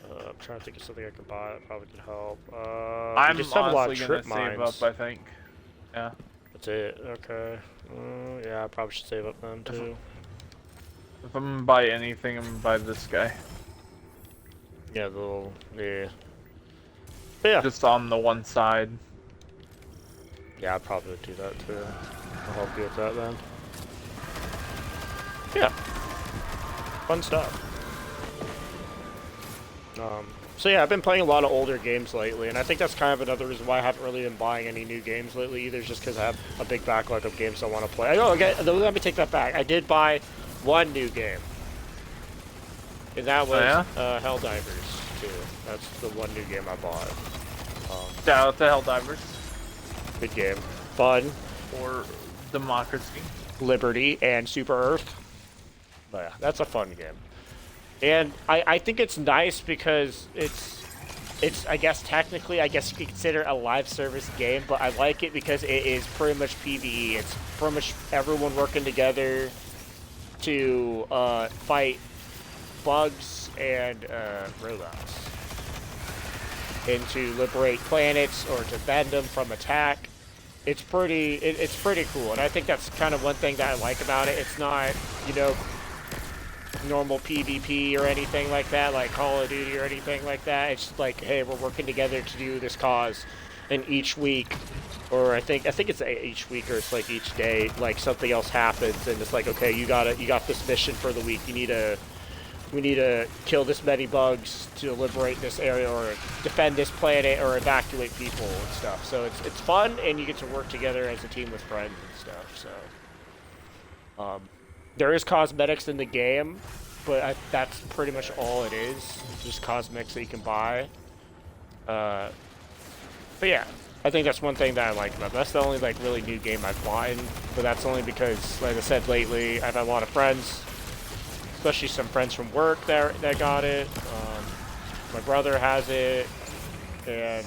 I'm trying to think of something I could buy that probably could help. I'm just have a lot of honestly trip gonna mines. save up, I think. Yeah. That's it. Okay. Yeah, I probably should save up then too. If I'm gonna buy anything, I'm gonna buy this guy. Yeah, the little But yeah. Just on the one side. Yeah, I probably would do that too. I'll help you with that then. Yeah. Fun stuff. So yeah, I've been playing a lot of older games lately, and I think that's kind of another reason why I haven't really been buying any new games lately either, just because I have a big backlog of games I want to play. Oh, okay, let me take that back. I did buy one new game. And that was Helldivers 2. That's the one new game I bought. Shout out to Helldivers. Good game. Fun. Or Democracy. Liberty and Super Earth. But yeah, that's a fun game. And I think it's nice because it's I guess technically, I guess you could consider it a live service game, but I like it because it is pretty much PvE. It's pretty much everyone working together to fight bugs and robots. And to liberate planets or to bend them from attack. It's pretty cool, and I think that's kind of one thing that I like about it. It's not, you know, normal PvP or anything like that, like Call of Duty or anything like that. It's just like, hey, we're working together to do this cause, and each week, or I think it's each week, or it's like each day, like something else happens, and it's like, okay, you got this mission for the week. We need to kill this many bugs to liberate this area or defend this planet or evacuate people and stuff. So it's fun, and you get to work together as a team with friends and stuff. So there is cosmetics in the game, but that's pretty much all it is. Just cosmetics that you can buy. But yeah, I think that's one thing that I like about it. That's the only like really new game I've bought, but that's only because, like I said, lately I've had a lot of friends. Especially some friends from work that got it. My brother has it, and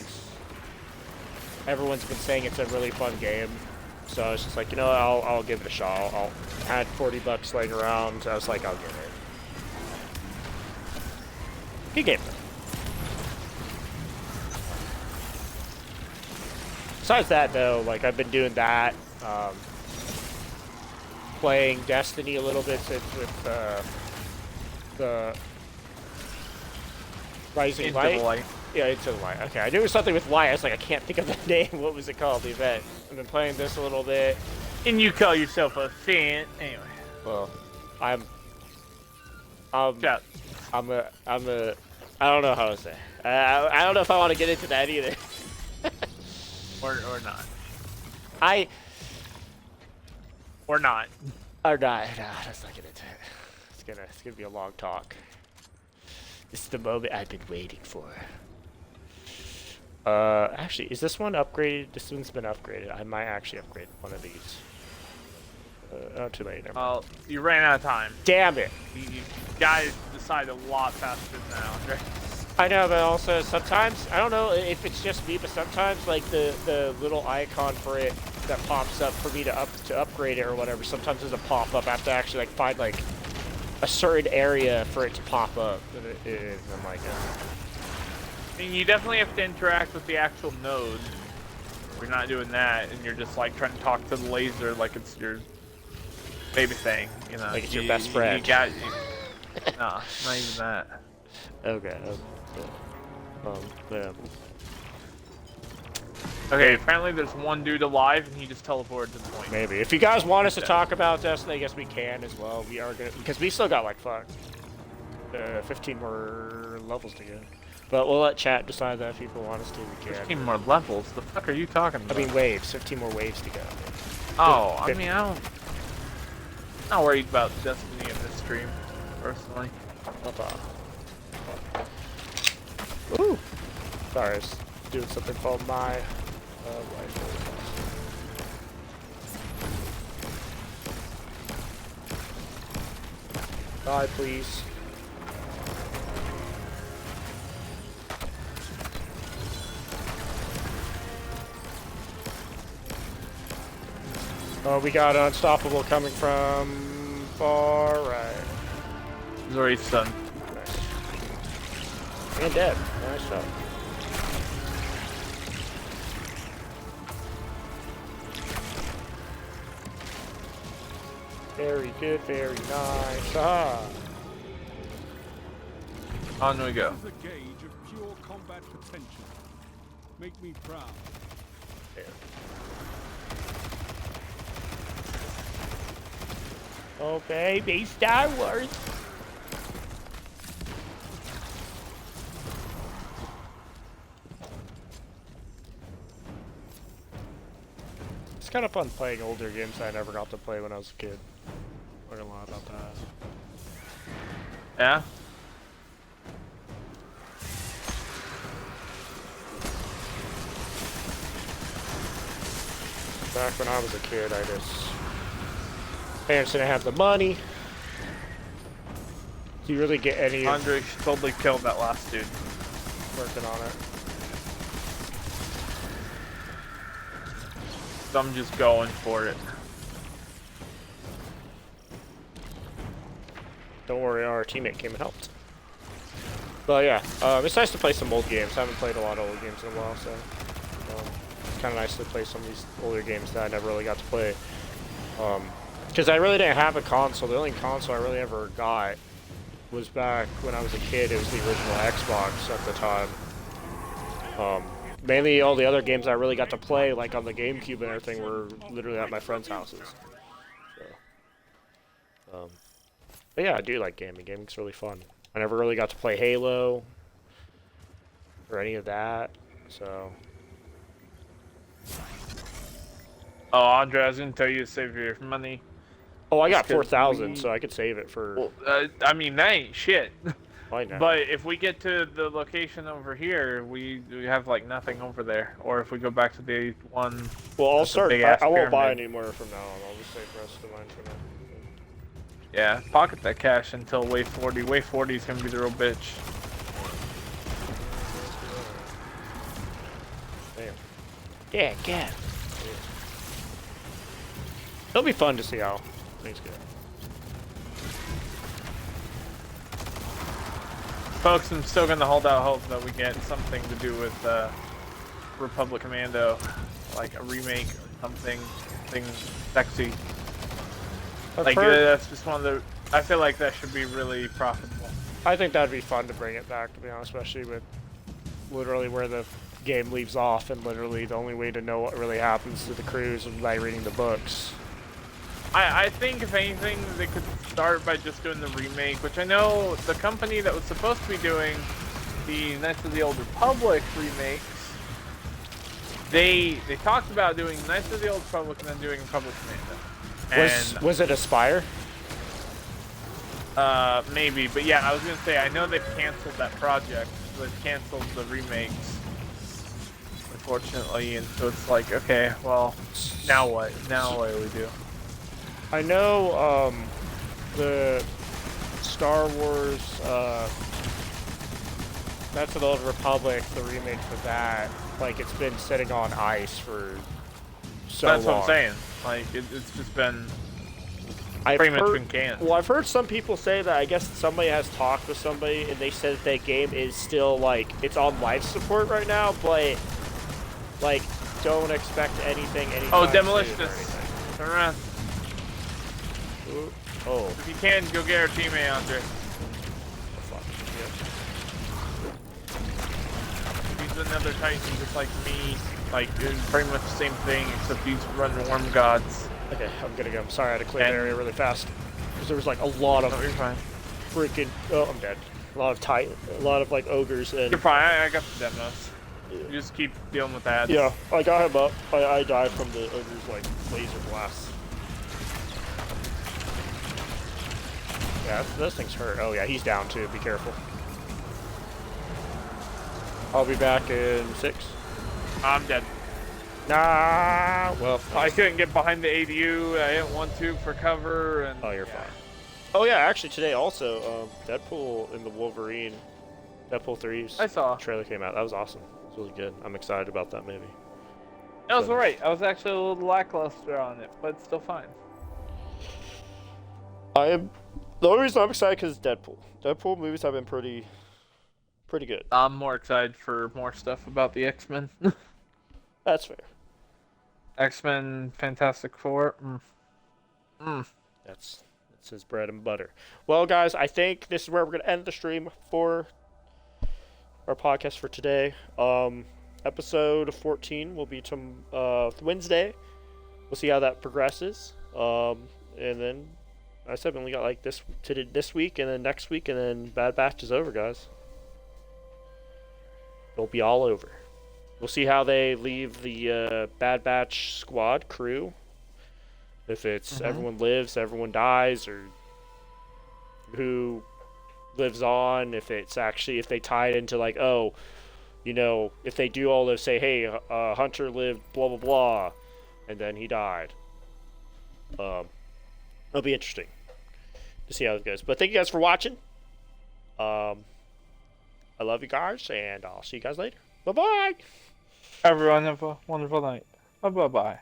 everyone's been saying it's a really fun game. So I was just like, you know, I'll give it a shot. I had $40 laying around. So I was like, I'll get it. Good game. Besides that, though, like I've been doing that. Playing Destiny a little bit with the Rising Light. Yeah, Into the Light. Okay, I knew it was something with light. I was like, I can't think of the name. What was it called? The event. I've been playing this a little bit. And you call yourself a fan, anyway. Well, I don't know how to say. I don't know if I want to get into that either. or not. Or not. No, let's not get into it. It's gonna be a long talk. This is the moment I've been waiting for. Actually, is this one upgraded? This one's been upgraded. I might actually upgrade one of these. Oh, too late. Never mind. You ran out of time. Damn it! You guys decide a lot faster than Andre. I know, but also sometimes, I don't know if it's just me, but sometimes like the little icon for it that pops up for me to upgrade it or whatever, sometimes there's a pop-up. I have to actually like find like a certain area for it to pop up. And I'm like, And you definitely have to interact with the actual node. You're not doing that, and you're just like trying to talk to the laser like it's your baby thing, you know. Like it's your best friend. Nah, not even that. Okay. Yeah. Okay, apparently there's one dude alive, and he just teleported to the point. Maybe. If you guys want us to talk about Destiny, I guess we can as well. We are gonna, because we still got like 15 more levels to go. But we'll let chat decide that if people want us to. We can. 15 more levels? The fuck are you talking about? I mean waves. 15 more waves to go. Oh, I mean, I'm not worried about Destiny in this stream, personally. Ooh. Sorry, I was doing something called my rifle. Die, please. Oh, we got Unstoppable coming from far right. He's already stunned. Nice. And dead. Nice shot. Very good, very nice. Ah. On we go. This is a gauge of pure combat potential. Make me proud. There. Oh baby, Star Wars. It's kind of fun playing older games I never got to play when I was a kid. Learned a lot about that. Yeah? Back when I was a kid, parents didn't have the money. Do you really get any Andre totally killed that last dude. working on it? So I'm just going for it. Don't worry, our teammate came and helped. But yeah, it's nice to play some old games. I haven't played a lot of old games in a while, so it's kind of nice to play some of these older games that I never really got to play. Because I really didn't have a console. The only console I really ever got was back when I was a kid. It was the original Xbox at the time. Mainly all the other games I really got to play, like on the GameCube and everything, were literally at my friends' houses. So, but yeah, I do like gaming. Gaming's really fun. I never really got to play Halo or any of that, so. Oh, Andre, I was gonna tell you to save your money. Oh, I got Just 'cause 4,000, so I could save it for. Well, I mean, that ain't shit. Why not? But if we get to the location over here, we have like nothing over there. Or if we go back to the one. Well, I'll that's a start. big-ass I won't buy pyramid. any more from now on. I'll just save the rest of mine for now. Yeah, pocket that cash until wave 40. Wave 40 is gonna be the real bitch. Damn. Yeah, yeah. It'll be fun to see how things go. Folks, I'm still gonna hold out hope that we get something to do with Republic Commando, like a remake or something sexy. Like that's just one of the. I feel like that should be really profitable. I think that'd be fun to bring it back, to be honest, especially with literally where the game leaves off, and literally the only way to know what really happens to the crews is by reading the books. I think if anything, they could start by just doing the remake, which I know the company that was supposed to be doing the Knights of the Old Republic remakes, they talked about doing Knights of the Old Republic and then doing Republic Commando. Was it Aspire? Maybe, but yeah, I was gonna say I know they've canceled that project. They've canceled the remakes, unfortunately, and so it's like, okay, well, now what? Now what do we do? I know the Star Wars Knights of the Old Republic, the remake for that, like it's been sitting on ice for so long. That's what I'm saying. Like it's just been Pretty much been canned. Well, I've heard some people say that I guess somebody has talked with somebody and they said that game is still like it's on life support right now, but like don't expect anything anytime soon Demolition! or anything. Turn around. Ooh. Oh. If you can, go get our teammate, Andre. Fuck. He's another Titan just like me. Like, doing pretty much the same thing, except he's running Worm Gods. Okay, I'm gonna go. I'm sorry, I had to clear the area really fast. Because there was like a lot of you're fine. freaking. Oh, I'm dead. A lot of like ogres and. You're fine, I got the demos. You just keep dealing with that. Yeah, I got him up. I died from the ogre's like laser blasts. Yeah, those things hurt. Oh yeah, he's down too. Be careful. I'll be back in 6. I'm dead. Nah. Well, I couldn't get behind the ADU. I didn't want to for cover. And oh, you're fine. Oh yeah, actually today also, Deadpool in the Wolverine, Deadpool 3's I saw. trailer came out. That was awesome. It was really good. I'm excited about that movie. That was alright. I was actually a little lackluster on it, but it's still fine. The only reason I'm excited because it's Deadpool. Deadpool movies have been pretty good. I'm more excited for more stuff about the X-Men. That's fair. X-Men, Fantastic Four. That's his bread and butter. Well, guys, I think this is where we're gonna end the stream for our podcast for today. Episode 14 will be Wednesday. We'll see how that progresses. And then I said we only got like this week, and then next week, and then Bad Batch is over, guys. It'll be all over. We'll see how they leave the Bad Batch squad crew. If it's everyone lives, everyone dies, or who lives on. If it's actually, if they tie it into like, oh, you know, if they do all this, say, hey, Hunter lived blah, blah, blah, and then he died. It'll be interesting to see how it goes. But thank you guys for watching. I love you guys, and I'll see you guys later. Bye-bye. Everyone have a wonderful night. Bye-bye.